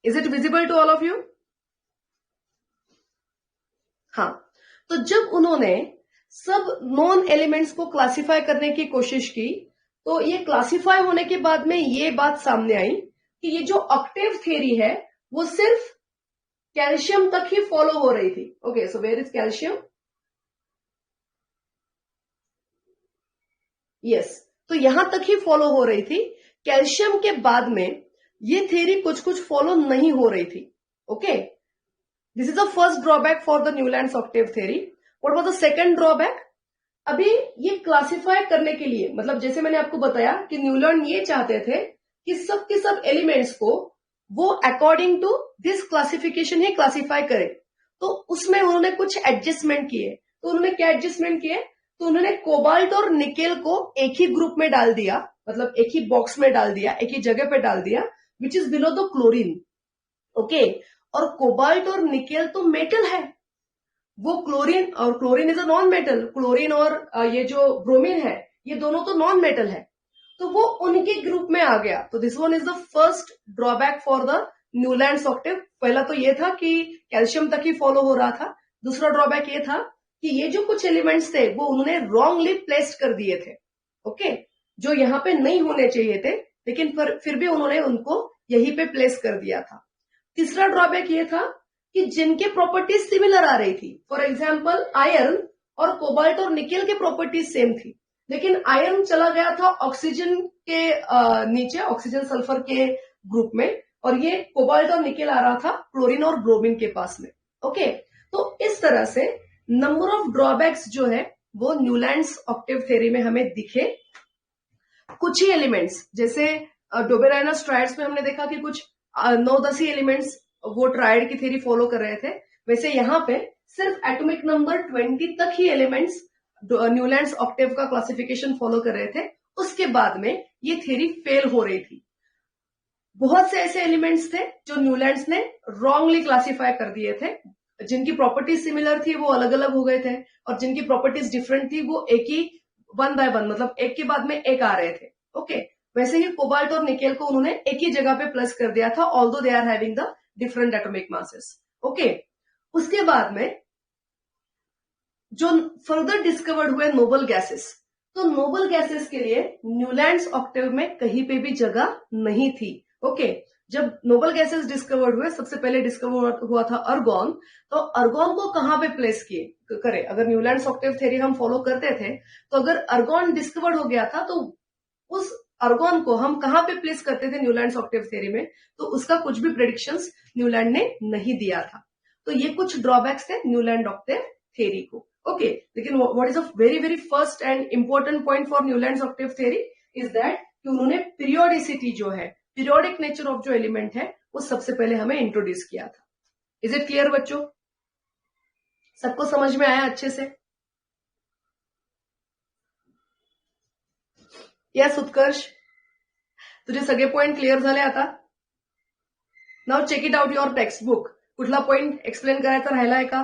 Is it visible to all of you? हाँ, तो जब उन्होंने सब नॉन एलिमेंट्स को क्लासिफाई करने की कोशिश की, तो ये क्लासिफाई होने के बाद में ये बात सामने आई कि ये जो ऑक्टेव थ्योरी है वो सिर्फ कैल्शियम तक ही फॉलो हो रही थी। Okay, so where is calcium? Yes, तो यहां तक ही फॉलो हो रही थी। कैल्शियम के बाद में ये थ्योरी कुछ कुछ फॉलो नहीं हो रही थी। Okay, this is the first drawback for the Newlands octave theory. What was the second drawback? अभी ये क्लासिफाई करने के लिए, मतलब जैसे मैंने आपको बताया कि न्यूलैंड ये चाहते थे कि सब के सब एलिमेंट्स को वो अकॉर्डिंग टू दिस क्लासिफिकेशन ही क्लासिफाई करे। तो उसमें उन्होंने कुछ एडजस्टमेंट किए। तो उन्होंने क्या एडजस्टमेंट किए? तो उन्होंने कोबाल्ट और निकेल को एक ही ग्रुप में डाल दिया, मतलब एक ही बॉक्स में डाल दिया, एक ही जगह पे डाल दिया, which is below the chlorine. Okay, और कोबाल्ट और निकेल तो मेटल है, वो क्लोरीन, और chlorine is a non metal, chlorine और ये जो ब्रोमीन है ये दोनों तो नॉन मेटल है, तो वो उनके ग्रुप में आ गया। तो this one is the first drawback for the Newlands Octave. पहला तो ये था कि कैल्शियम तक ही फॉलो हो रहा था। दूसरा ड्रॉबैक ये था कि ये जो कुछ एलिमेंट्स थे वो उन्होंने रॉन्गली प्लेस्ड कर दिए थे। ओके, जो यहाँ पे नहीं होने चाहिए थे, लेकिन फिर भी उन्होंने उनको यहीं पे प्लेस कर दिया था। तीसरा ड्रॉबैक ये था कि जिनके प्रॉपर्टीज सिमिलर आ रही थी, फॉर एग्जाम्पल आयरन और कोबाल्ट और निकेल के प्रॉपर्टीज सेम थी, लेकिन आयरन चला गया था ऑक्सीजन के नीचे, ऑक्सीजन सल्फर के ग्रुप में, और ये कोबाल्ट और निकेल आ रहा था क्लोरीन और ब्रोमीन के पास में। ओके, तो इस तरह से नंबर ऑफ ड्रॉबैक्स जो है वो न्यूलैंड्स ऑक्टेव थ्योरी में हमें दिखे। कुछ ही एलिमेंट्स, जैसे डोबेराइनस ट्रायड्स में हमने देखा कि कुछ 9-10 ही एलिमेंट्स वो ट्रायड की थ्योरी फॉलो कर रहे थे, वैसे यहाँ पे सिर्फ एटॉमिक नंबर 20 तक ही एलिमेंट्स न्यूलैंड्स ऑक्टेव का क्लासिफिकेशन फॉलो कर रहे थे। उसके बाद में ये थ्योरी फेल हो रही थी। बहुत से ऐसे एलिमेंट्स थे जो न्यूलैंड्स ने रॉन्गली क्लासिफाई कर दिए थे, जिनकी प्रॉपर्टीज सिमिलर थी वो अलग अलग हो गए थे, और जिनकी प्रॉपर्टीज डिफरेंट थी वो एक ही वन बाय वन, मतलब एक के बाद में एक आ रहे थे। ओके, वैसे ही कोबाल्ट और निकेल को उन्होंने एक ही जगह पे प्लस कर दिया था, although they are having the different atomic masses. Okay, उसके बाद में जो फर्दर डिस्कवर्ड हुए नोबल गैसेस, तो नोबल गैसेस के लिए न्यूलैंड्स ऑक्टेव में कहीं पे भी जगह नहीं थी। ओके, जब नोबल गैसेस डिस्कवर्ड हुए, सबसे पहले डिस्कवर हुआ था अर्गॉन, तो अर्गॉन को कहां पे प्लेस किए करें? अगर न्यूलैंड्स ऑक्टेव थ्योरी हम फॉलो करते थे, तो अगर अर्गॉन डिस्कवर्ड हो गया था, तो उस अर्गॉन को हम कहां पे प्लेस करते थे न्यूलैंड्स ऑक्टेव थ्योरी में? तो उसका कुछ भी प्रेडिक्शंस न्यूलैंड ने नहीं दिया था। तो ये कुछ ड्रॉबैक्स थे न्यूलैंड ऑक्टेव थ्योरी को। ओके, लेकिन what is a very very first and important point for Newlands octave theory is that कि उन्होंने पीरियोडिसिटी जो है, पीरियोडिक नेचर ऑफ जो एलिमेंट है, वो सबसे पहले हमें इंट्रोड्यूस किया था। इज इट क्लियर बच्चों? सबको समझ में आया अच्छे से? यस उत्कर्ष, तुझे सगळे पॉइंट क्लिअर झाले आता? Now check it out your textbook. कुठला पॉइंट एक्सप्लेन करायचा राहिलाय का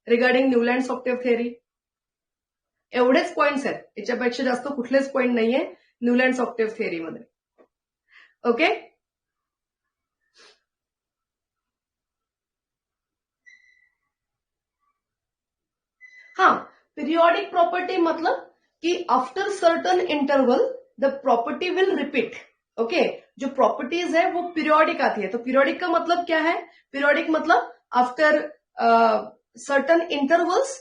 रिगार्डिंग न्यूलैंड्स ऑक्टेव थ्योरी? एवढेच पॉइंट्स आहेत, याच्यापेक्षा जास्त कुठलेच पॉइंट नाहीये न्यूलैंड्स ऑक्टेव थ्योरी मध्ये. ओके, हाँ, पीरियोडिक प्रॉपर्टी मतलब कि after certain interval the property will repeat. Okay, जो प्रॉपर्टीज है वो पीरियोडिक आती है. तो पीरियोडिक का मतलब क्या है? पीरियोडिक मतलब after certain intervals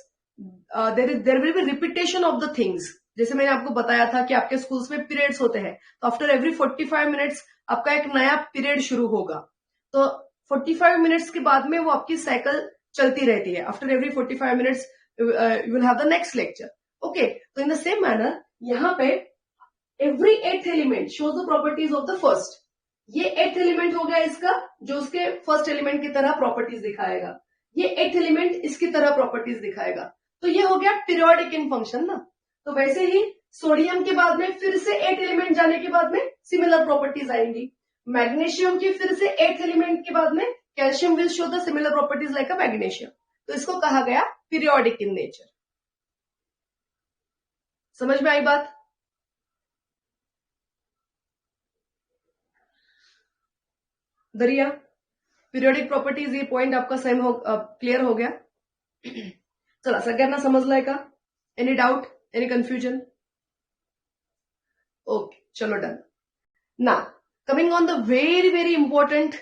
there will be repetition of the things. जैसे मैंने आपको बताया था कि आपके स्कूल्स में पीरियड्स होते हैं, तो आफ्टर एवरी 45 मिनट्स आपका एक नया पीरियड शुरू होगा. तो 45 मिनट्स के बाद में वो आपकी साइकिल चलती रहती है. After every 45 minutes you will have the next lecture. Okay, so in the same manner यहाँ पे every eighth element shows the properties of the first. ये eighth element हो गया इसका, जो उसके first element की तरह properties दिखाएगा. ये eighth element इसकी तरह properties दिखाएगा. तो ये हो गया periodic in function ना. तो वैसे ही सोडियम के बाद में फिर से 8 एलिमेंट जाने के बाद में सिमिलर प्रॉपर्टीज आएंगी. मैग्नीशियम की फिर से 8 एलिमेंट के बाद में calcium will show the similar properties like a magnesium. तो इसको कहा गया पीरियोडिक इन नेचर. समझ में आई बात? दरिया, पीरियोडिक प्रॉपर्टीज, ये पॉइंट आपका सेम हो, क्लियर हो गया? चला, सगळ्यांना समजलाय का? Any doubt, any confusion? Okay, चलो डन. ना coming on the very very important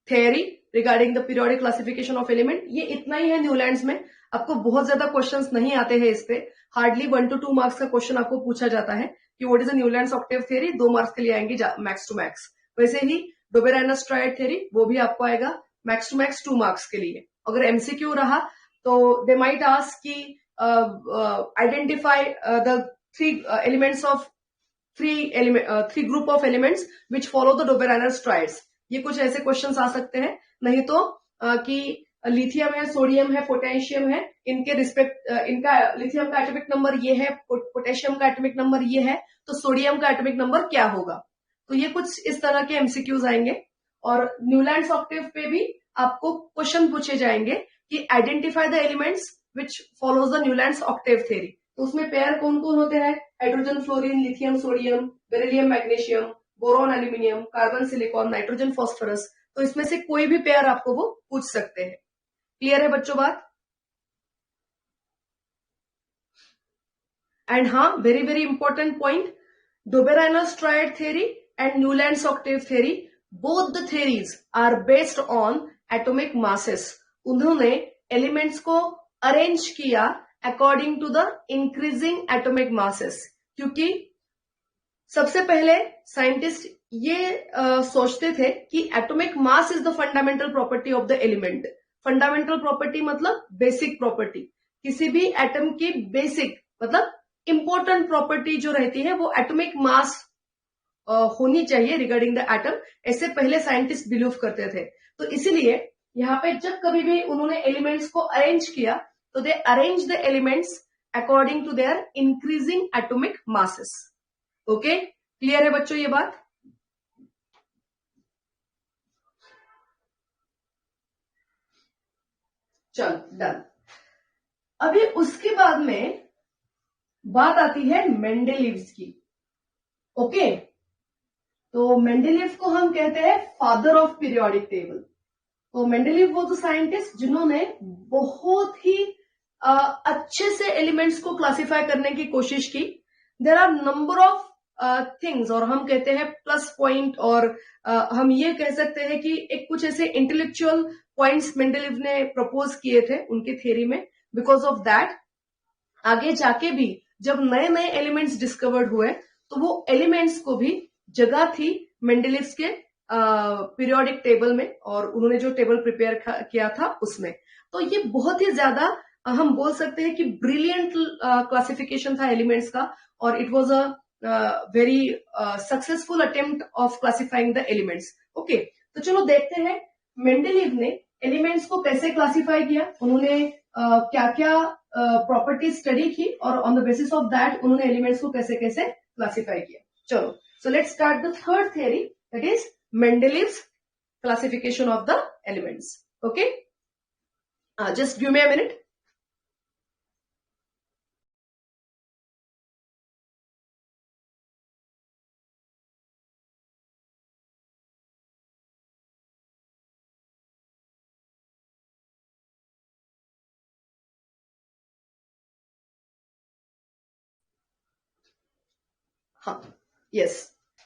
theory regarding the periodic classification of element. ये इतना ही है न्यूलैंड्स में. आपको बहुत ज्यादा क्वेश्चंस नहीं आते हैं इस पे. हार्डली 1 to 2 मार्क्स का क्वेश्चन आपको पूछा जाता है कि what is the Newlands octave theory. 2 marks के लिए आएंगे मैक्स टू मैक्स. वैसे ही डोबेराइनस ट्रायड थ्योरी, वो भी आपको आएगा मैक्स टू मैक्स 2 मार्क्स के लिए. अगर एमसीक्यू रहा तो दे माइट आस्क की identify the 3 elements of 3 group of elements which follow the Dobereiner's triads. ये कुछ ऐसे क्वेश्चंस आ सकते हैं। नहीं तो कि लिथियम है, सोडियम है, पोटेशियम है, इनके रिस्पेक्ट इनका लिथियम का एटॉमिक नंबर ये है, पोटेशियम का एटॉमिक नंबर ये है, तो सोडियम का एटॉमिक नंबर क्या होगा। तो ये कुछ इस तरह के एमसीक्यूज आएंगे। और न्यूलैंड्स ऑक्टेव पे भी आपको क्वेश्चन पूछे जाएंगे कि identify the elements which follows the Newlands octave theory. तो उसमें पेयर कौन कौन होते हैं? Hydrogen fluorine, lithium sodium, beryllium magnesium, boron aluminium, carbon silicon, nitrogen phosphorus. तो इसमें से कोई भी पेयर आपको वो पूछ सकते हैं। क्लियर है बच्चों बात? एंड हाँ, very very important point, Doberanus triad theory and Newland's octave theory, both the theories are based on atomic masses. उन्होंने एलिमेंट्स को अरेंज किया according to the increasing atomic masses, क्योंकि सबसे पहले साइंटिस्ट ये सोचते थे कि atomic mass is the fundamental property of the element. Fundamental property मतलब बेसिक प्रॉपर्टी। किसी भी एटम की बेसिक मतलब इंपॉर्टेंट प्रॉपर्टी जो रहती है वो एटॉमिक मास होनी चाहिए रिगार्डिंग द एटम, ऐसे पहले साइंटिस्ट बिलीव करते थे। तो इसीलिए यहाँ पे जब कभी भी उन्होंने एलिमेंट्स को अरेंज किया तो they arrange the elements according to their increasing atomic masses. Okay, clear है बच्चों ये बात? चल डन। अभी उसके बाद में बात आती है मेंडेलीव्स की। ओके, तो मेंडेलीव को हम कहते हैं फादर ऑफ पीरियोडिक टेबल। तो मेंडेलीव वो तो साइंटिस्ट जिन्होंने बहुत ही अच्छे से एलिमेंट्स को क्लासिफाई करने की कोशिश की। There are number of things, और हम कहते हैं प्लस पॉइंट, और हम ये कह सकते हैं कि एक कुछ ऐसे इंटेलेक्चुअल पॉइंट्स मेंडेलीव ने प्रपोज किए थे उनके थ्योरी में। बिकॉज ऑफ दैट आगे जाके भी जब नए नए एलिमेंट्स डिस्कवर्ड हुए तो वो एलिमेंट्स को भी जगह थी मेंडेलीव्स के पीरियोडिक टेबल में, और उन्होंने जो टेबल प्रिपेयर किया था उसमें। तो ये बहुत ही ज्यादा हम बोल सकते हैं कि ब्रिलियंट क्लासिफिकेशन था एलिमेंट्स का, और it was a very successful attempt of classifying the elements. Okay, तो चलो देखते हैं मेंडेलीव ने एलिमेंट्स को कैसे क्लासिफाई किया, उन्होंने क्या क्या प्रॉपर्टीज स्टडी की, और on the basis of that उन्होंने एलिमेंट्स को कैसे कैसे क्लासिफाई किया। चलो, so let's start the third theory, that is Mendeleev's classification of the elements. Okay, just give me a minute. हाँ, यस,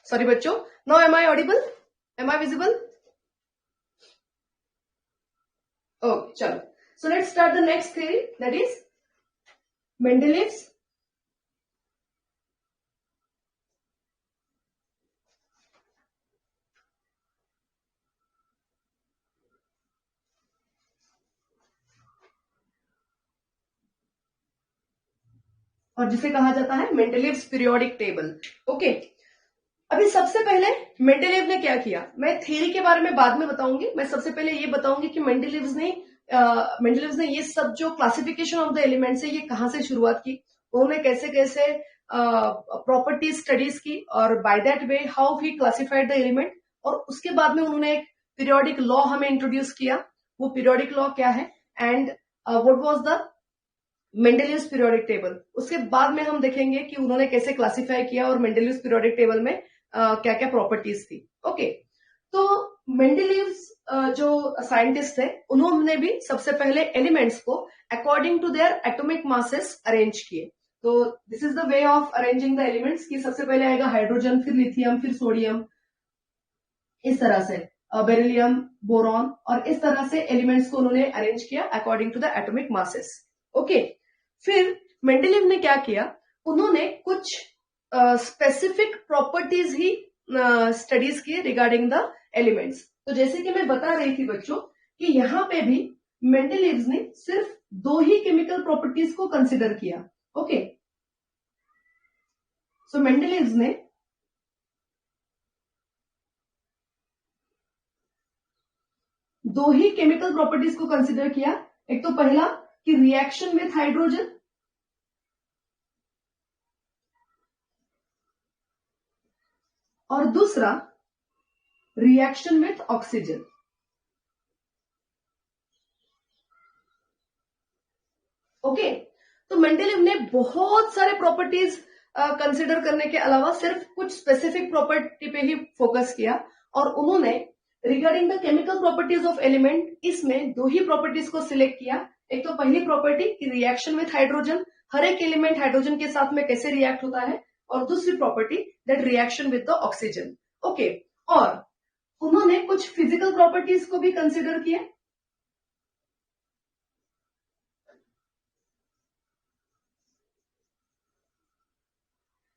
सॉरी बच्चों, now am I audible, am I visible? Okay, चलो, so let's start the next theory, that is Mendeleev's और जिसे कहा जाता है मेंडेलीव्स पीरियोडिक टेबल। ओके, अभी सबसे पहले मेंडेलीव ने क्या किया, मैं थ्योरी के बारे में बाद में बताऊंगी। मैं सबसे पहले ये बताऊंगी कि मेंडेलीव ने ये सब जो क्लासिफिकेशन ऑफ द एलिमेंट्स है ये कहां से शुरुआत की, उन्होंने कैसे कैसे प्रॉपर्टीज स्टडीज की, और by that way how he classified the element. और उसके बाद में उन्होंने एक पीरियोडिक लॉ हमें इंट्रोड्यूस किया। वो पीरियोडिक लॉ क्या है, and what was the Mendeleev's periodic table. उसके बाद में हम देखेंगे कि उन्होंने कैसे क्लासिफाई किया और मेंडेलीव्स पीरियोडिक टेबल में क्या क्या प्रॉपर्टीज थी। ओके, तो मेंडेलीव्स जो साइंटिस्ट थे उन्होंने भी सबसे पहले एलिमेंट्स को according to their atomic masses arrange किए। तो this is the way of arranging the elements कि सबसे पहले आएगा हाइड्रोजन, फिर लिथियम, फिर सोडियम, इस तरह से बेरिलियम, बोरॉन, और इस तरह से एलिमेंट्स को उन्होंने अरेंज किया according to the atomic masses. Okay, फिर मेंडेलीव ने क्या किया, उन्होंने कुछ स्पेसिफिक प्रॉपर्टीज ही स्टडीज की रिगार्डिंग द एलिमेंट्स। तो जैसे कि मैं बता रही थी बच्चों कि यहां पे भी मेंडेलीव ने सिर्फ दो ही केमिकल प्रॉपर्टीज को कंसिडर किया। ओके, सो मेंडेलीव ने दो ही केमिकल प्रॉपर्टीज को कंसिडर किया। एक तो पहला कि रिएक्शन विथ हाइड्रोजन, और दूसरा रिएक्शन विथ ऑक्सीजन। ओके, तो मेंडेलीव ने बहुत सारे प्रॉपर्टीज कंसिडर करने के अलावा सिर्फ कुछ स्पेसिफिक प्रॉपर्टी पे ही फोकस किया, और उन्होंने regarding the chemical properties of element इसमें दो ही प्रॉपर्टीज को सिलेक्ट किया। एक तो पहली प्रॉपर्टी कि रिएक्शन विथ हाइड्रोजन, हर एक एलिमेंट हाइड्रोजन के साथ में कैसे रिएक्ट होता है, और दूसरी property that reaction with the oxygen. Okay, और उन्होंने कुछ फिजिकल प्रॉपर्टीज को भी कंसिडर किया।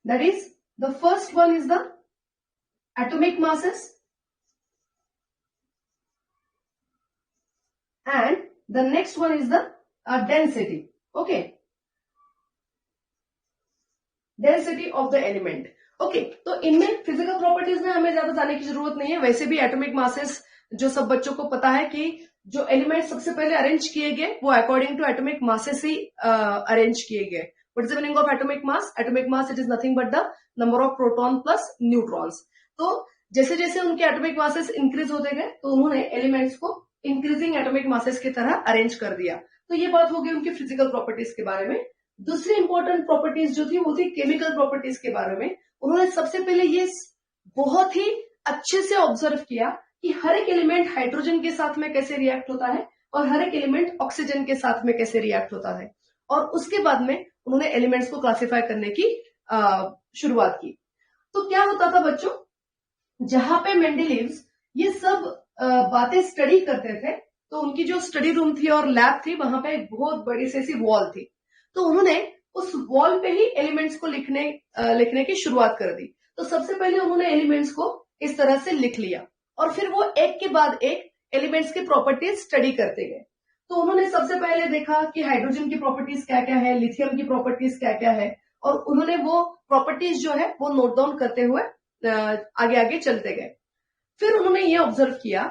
That is, the first one is the atomic masses, and the next one is the density. Okay, density of the element. Okay, तो इनमें फिजिकल प्रॉपर्टीज में हमें ज्यादा जाने की जरूरत नहीं है। वैसे भी एटॉमिक मासेस जो सब बच्चों को पता है कि जो एलिमेंट सबसे पहले अरेंज किए गए वो अकॉर्डिंग टू एटॉमिक मासेस ही अरेंज किए गए। What is the meaning of atomic mass? Atomic mass, it is nothing but the number of proton plus neutrons. तो जैसे जैसे उनके एटॉमिक मासेस इंक्रीज होते गए तो उन्होंने एलिमेंट्स को इंक्रीजिंग एटॉमिक मासेस की तरह अरेंज कर दिया। तो ये बात हो गई उनकी फिजिकल प्रॉपर्टीज के बारे में। दूसरी इंपॉर्टेंट प्रॉपर्टीज जो थी वो थी केमिकल प्रॉपर्टीज के बारे में। उन्होंने सबसे पहले ये बहुत ही अच्छे से ऑब्जर्व किया कि हर एक एलिमेंट हाइड्रोजन के साथ में कैसे रिएक्ट होता है और हर एक एलिमेंट ऑक्सीजन के साथ में कैसे रिएक्ट होता है, और उसके बाद में उन्होंने एलिमेंट्स को क्लासिफाई करने की शुरुआत की। तो क्या होता था बच्चों, जहां पे मेंडेलीव्स ये सब बातें स्टडी करते थे तो उनकी जो स्टडी रूम थी और लैब थी वहां पे एक बहुत बड़ी सी ऐसी वॉल थी। तो उन्होंने उस वॉल पे ही एलिमेंट्स को लिखने की शुरुआत कर दी। तो सबसे पहले उन्होंने एलिमेंट्स को इस तरह से लिख लिया और फिर वो एक के बाद एक एलिमेंट्स की प्रॉपर्टीज स्टडी करते गए। तो उन्होंने सबसे पहले देखा कि हाइड्रोजन की प्रॉपर्टीज क्या क्या है, लिथियम की प्रॉपर्टीज क्या क्या है, और उन्होंने वो प्रॉपर्टीज जो है वो नोट डाउन करते हुए आगे आगे चलते गए। फिर उन्होंने ये ऑब्जर्व किया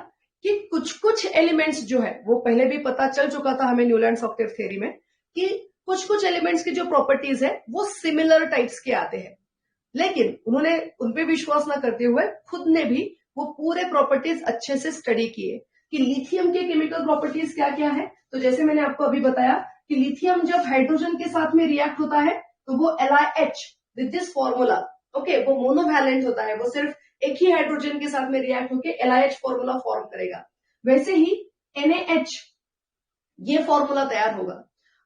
कि कुछ कुछ एलिमेंट्स जो है वो पहले भी पता चल चुका था हमें न्यूलैंड्स ऑक्टेव थ्योरी में कि कुछ कुछ एलिमेंट्स की जो प्रॉपर्टीज है वो सिमिलर टाइप्स के आते हैं, लेकिन उन्होंने उनपे विश्वास न करते हुए खुद ने भी वो पूरे प्रॉपर्टीज अच्छे से स्टडी किए कि लिथियम के केमिकल प्रॉपर्टीज क्या क्या है। तो जैसे मैंने आपको अभी बताया कि लिथियम जब हाइड्रोजन के साथ में रिएक्ट होता है तो वो LiH with this formula, okay, वो मोनोवैलेंट होता है, वो सिर्फ एक ही हाइड्रोजन के साथ में रिएक्ट होकर LiH फॉर्मूला फॉर्म करेगा। वैसे ही NaH ये फॉर्मूला तैयार होगा।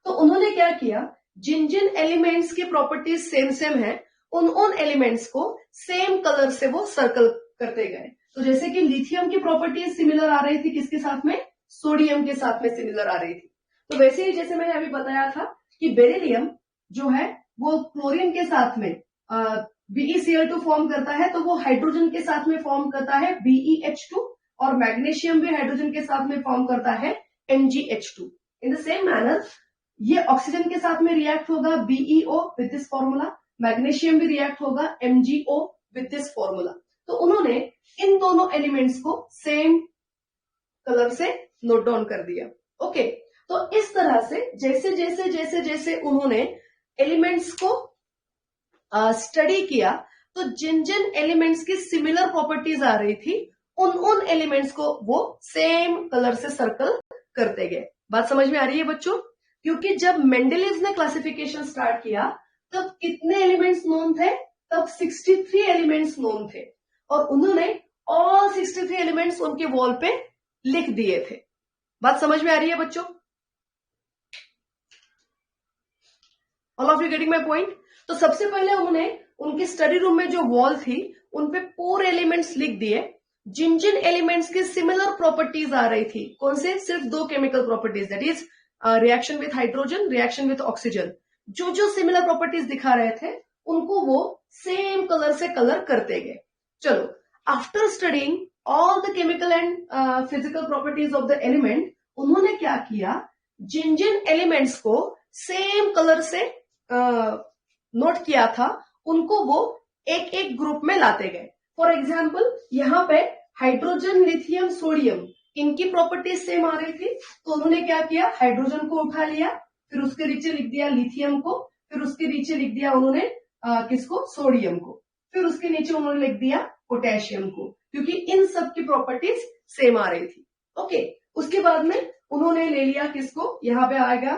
तो उन्होंने क्या किया, जिन जिन एलिमेंट्स की प्रॉपर्टीज सेम सेम है उन एलिमेंट्स को सेम कलर से वो सर्कल करते गए। तो जैसे कि लिथियम की प्रॉपर्टीज सिमिलर आ रही थी किसके साथ में, सोडियम के साथ में सिमिलर आ रही थी। तो वैसे ही जैसे मैंने अभी बताया था कि बेरिलियम जो है वो क्लोरीन के साथ में BeCl2 फॉर्म करता है, तो वो हाइड्रोजन के साथ में फॉर्म करता है BeH2, और मैग्नीशियम भी हाइड्रोजन के साथ में फॉर्म करता है MgH2। In the same manner ये ऑक्सीजन के साथ में रिएक्ट होगा BeO with this formula, magnesium भी रिएक्ट होगा MgO विद दिस फॉर्मूला। तो उन्होंने इन दोनों एलिमेंट्स को सेम कलर से नोट डाउन कर दिया। ओके, तो इस तरह से जैसे जैसे जैसे जैसे उन्होंने एलिमेंट्स को स्टडी किया तो जिन जिन एलिमेंट्स की सिमिलर प्रॉपर्टीज आ रही थी उन एलिमेंट्स को वो सेम कलर से सर्कल करते गए। बात समझ में आ रही है बच्चों? क्योंकि जब मेंडेलीव ने क्लासिफिकेशन स्टार्ट किया तब कितने एलिमेंट्स नोन थे, तब 63 एलिमेंट्स नोन थे, और उन्होंने ऑल 63 एलिमेंट्स उनके वॉल पे लिख दिए थे। बात समझ में आ रही है बच्चों? All of you getting my point? तो सबसे पहले उन्होंने उनकी स्टडी रूम में जो वॉल थी उन पे पूरे एलिमेंट्स लिख दिए, जिन जिन एलिमेंट्स की सिमिलर प्रॉपर्टीज आ रही थी। कौन से? सिर्फ दो chemical properties, that is reaction with hydrogen, reaction with oxygen. जो जो सिमिलर प्रॉपर्टीज दिखा रहे थे उनको वो सेम कलर से कलर करते गए। चलो, after studying all the chemical and physical properties of the element, उन्होंने क्या किया, जिन जिन एलिमेंट्स को सेम कलर से नोट किया था उनको वो एक एक ग्रुप में लाते गए। फॉर एग्जाम्पल, यहाँ पे हाइड्रोजन, लिथियम, सोडियम इनकी प्रॉपर्टीज सेम आ रही थी, तो उन्होंने क्या किया, हाइड्रोजन को उठा लिया, फिर उसके नीचे लिख दिया लिथियम को, फिर उसके नीचे लिख दिया उन्होंने किसको, सोडियम को, फिर उसके नीचे उन्होंने लिख दिया पोटेशियम को, क्योंकि इन सब की प्रॉपर्टीज सेम आ रही थी। ओके, उसके बाद में उन्होंने ले लिया किसको, यहाँ पे आएगा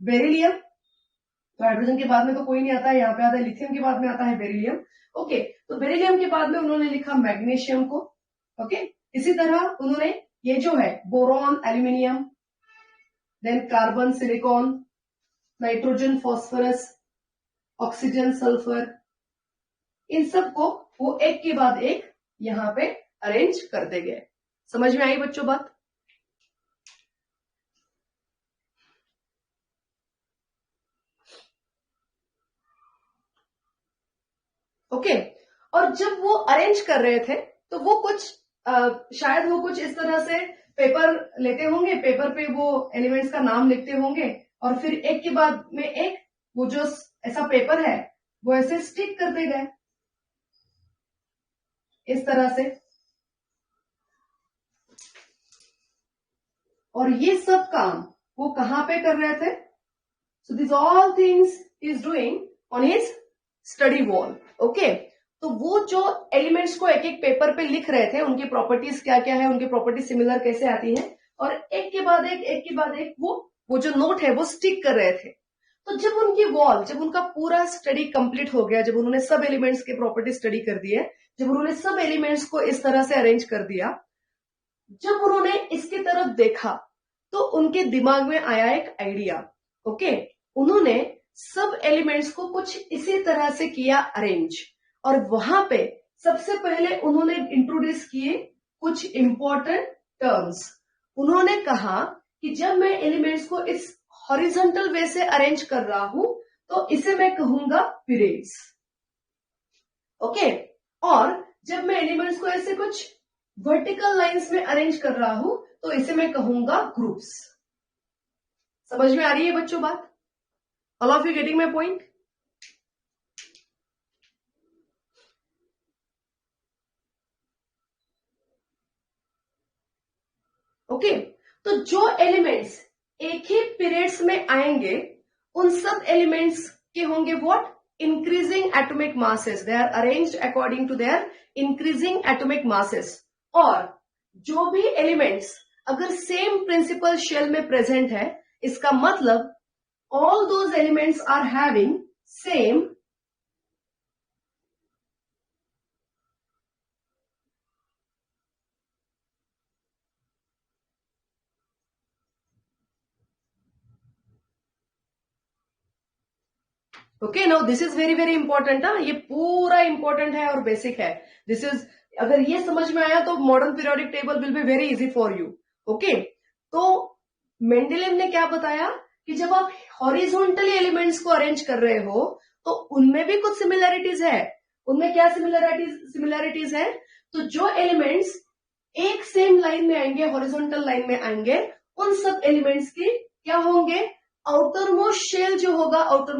बेरिलियम, तो हाइड्रोजन के बाद में तो कोई नहीं आता है, यहाँ पे आता है लिथियम, के बाद में आता है बेरिलियम। ओके, तो बेरिलियम के बाद में उन्होंने लिखा मैग्नीशियम को। ओके, इसी तरह उन्होंने ये जो है boron aluminium, then carbon silicon, nitrogen phosphorus, oxygen sulphur, इन सब को वो एक के बाद एक यहाँ पे अरेंज करते गए। समझ में आई बच्चों बात? ओके, और जब वो अरेंज कर रहे थे तो वो कुछ शायद वो कुछ इस तरह से पेपर लेते होंगे, पेपर पे वो एलिमेंट्स का नाम लिखते होंगे, और फिर एक के बाद में एक वो जो ऐसा पेपर है वो ऐसे स्टिक करते गए इस तरह से, और ये सब काम वो कहां पे कर रहे थे, so this all things is doing on his study wall. Okay, तो वो जो एलिमेंट्स को एक एक पेपर पे लिख रहे थे, उनकी प्रॉपर्टीज क्या क्या है, उनकी प्रॉपर्टीज सिमिलर कैसे आती हैं, और एक के बाद एक वो जो नोट है वो स्टिक कर रहे थे। तो जब उनकी वॉल, जब उनका पूरा स्टडी कंप्लीट हो गया, जब उन्होंने सब एलिमेंट्स के प्रॉपर्टी स्टडी कर दिए, जब उन्होंने सब एलिमेंट्स को इस तरह से अरेंज कर दिया, जब उन्होंने इसकी तरफ देखा तो उनके दिमाग में आया एक आइडिया। ओके, उन्होंने सब एलिमेंट्स को कुछ इसी तरह से किया अरेंज, और वहां पे सबसे पहले उन्होंने इंट्रोड्यूस किए कुछ इंपॉर्टेंट टर्म्स। उन्होंने कहा कि जब मैं एलिमेंट्स को इस हॉरिजॉन्टल वे से अरेंज कर रहा हूं तो इसे मैं कहूंगा पीरियड्स। ओके, और जब मैं एलिमेंट्स को ऐसे कुछ वर्टिकल लाइंस में अरेंज कर रहा हूं तो इसे मैं कहूंगा ग्रुप्स। समझ में आ रही है बच्चों बात? All of you getting my point? Okay, तो जो एलिमेंट्स एक ही पीरियड्स में आएंगे उन सब एलिमेंट्स के होंगे what, increasing atomic masses, they are arranged according to their increasing atomic masses. और जो भी एलिमेंट्स अगर सेम प्रिंसिपल शेल में प्रेजेंट है, इसका मतलब all those elements are having same okay, now this is very very important. ये पूरा इंपॉर्टेंट है और बेसिक है। दिस इज, अगर ये समझ में आया तो modern periodic table will be very easy for you. Okay, तो मेंडेलेव ने क्या बताया कि जब आप हॉरिजॉन्टली एलिमेंट्स को अरेंज कर रहे हो तो उनमें भी कुछ सिमिलैरिटीज है। उनमें क्या सिमिलैरिटीज है, तो जो एलिमेंट्स एक सेम लाइन में आएंगे, हॉरिजॉन्टल लाइन में आएंगे, उन सब एलिमेंट्स की क्या होंगे, आउटर मोस्ट शेल जो होगा आउटर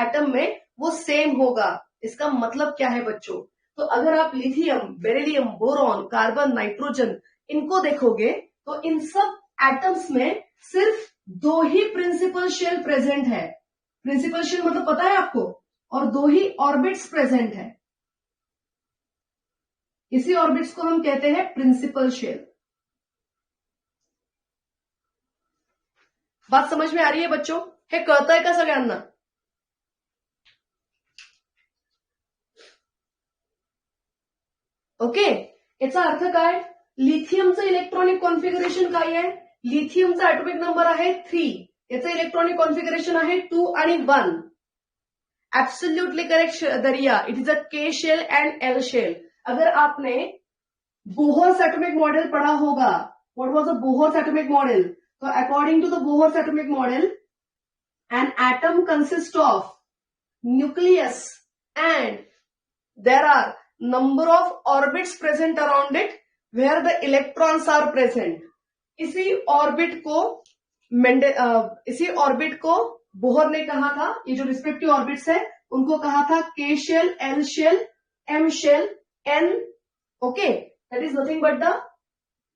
एटम में वो सेम होगा। इसका मतलब क्या है बच्चों, तो अगर आप lithium, beryllium, boron, carbon, nitrogen इनको देखोगे तो इन सब एटम्स में सिर्फ दो ही प्रिंसिपल शेल प्रेजेंट है। प्रिंसिपल शेल मतलब पता है आपको, और दो ही ऑर्बिट्स प्रेजेंट है। इसी ऑर्बिट्स को हम कहते हैं प्रिंसिपल शेल। बात समझ में आ रही है बच्चों? हे कळतंय का सगळ्यांना? ओके, याचा अर्थ काय, लिथियमचं इलेक्ट्रॉनिक कॉन्फिगरेशन काय आहे, लिथियमचा ऍटॉमिक नंबर आहे 3, याचं इलेक्ट्रॉनिक कॉन्फिगरेशन आहे 2 आणि 1। एब्सोल्युटली करेक्ट दरिया, इट इज अ के शेल एंड एल शेल। अगर आपने बोहर्स एटॉमिक मॉडल पढ़ा होगा, what was a Bohr's atomic model, तो according to the Bohr's atomic model an atom consists of nucleus and there are number of orbits present around it where the electrons are present। इसी ऑर्बिट को बोहर ने कहा था, ये जो रिस्पेक्टिव ऑर्बिट्स है उनको कहा था K shell, L shell, M shell, N. Okay, that is nothing but the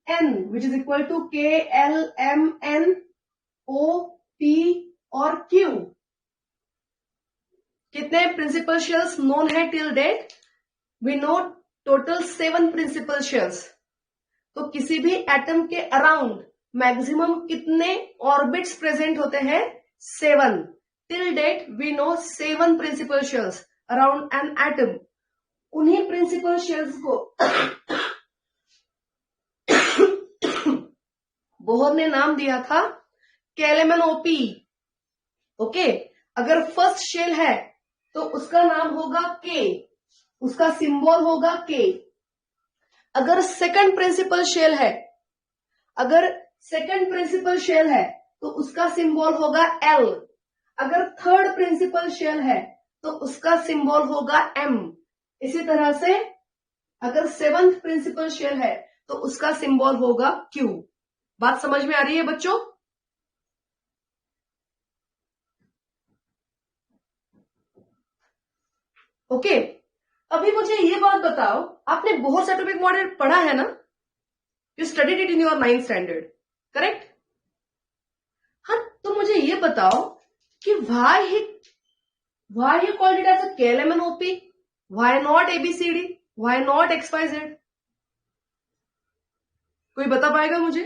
N which is equal to K, L, M, N, O, P और Q. कितने प्रिंसिपल शेल्स नोन है till date? We know total 7 principal shells. तो किसी भी एटम के अराउंड मैक्सिमम कितने ऑर्बिट्स प्रेजेंट होते हैं? 7. Till date we know 7 principal shells around an atom. उन्हीं प्रिंसिपल शेल्स को बोहर ने नाम दिया था KLMNOP. ओके, अगर फर्स्ट शेल है तो उसका नाम होगा K, उसका सिंबल होगा K. अगर सेकंड प्रिंसिपल शेल है, तो उसका सिंबल होगा L. अगर थर्ड प्रिंसिपल शेल है तो उसका सिंबल होगा M. इसी तरह से अगर 7th प्रिंसिपल शेल है तो उसका सिंबल होगा Q. बात समझ में आ रही है बच्चों? ओके, अभी मुझे ये बात बताओ, आपने बोहर एटॉमिक मॉडल पढ़ा है ना? You studied it in your 9th standard, correct? हाँ, तो मुझे ये बताओ कि why he called it as a KLMNOP? Why not ABCD? Why not XYZ? कोई बता पाएगा मुझे?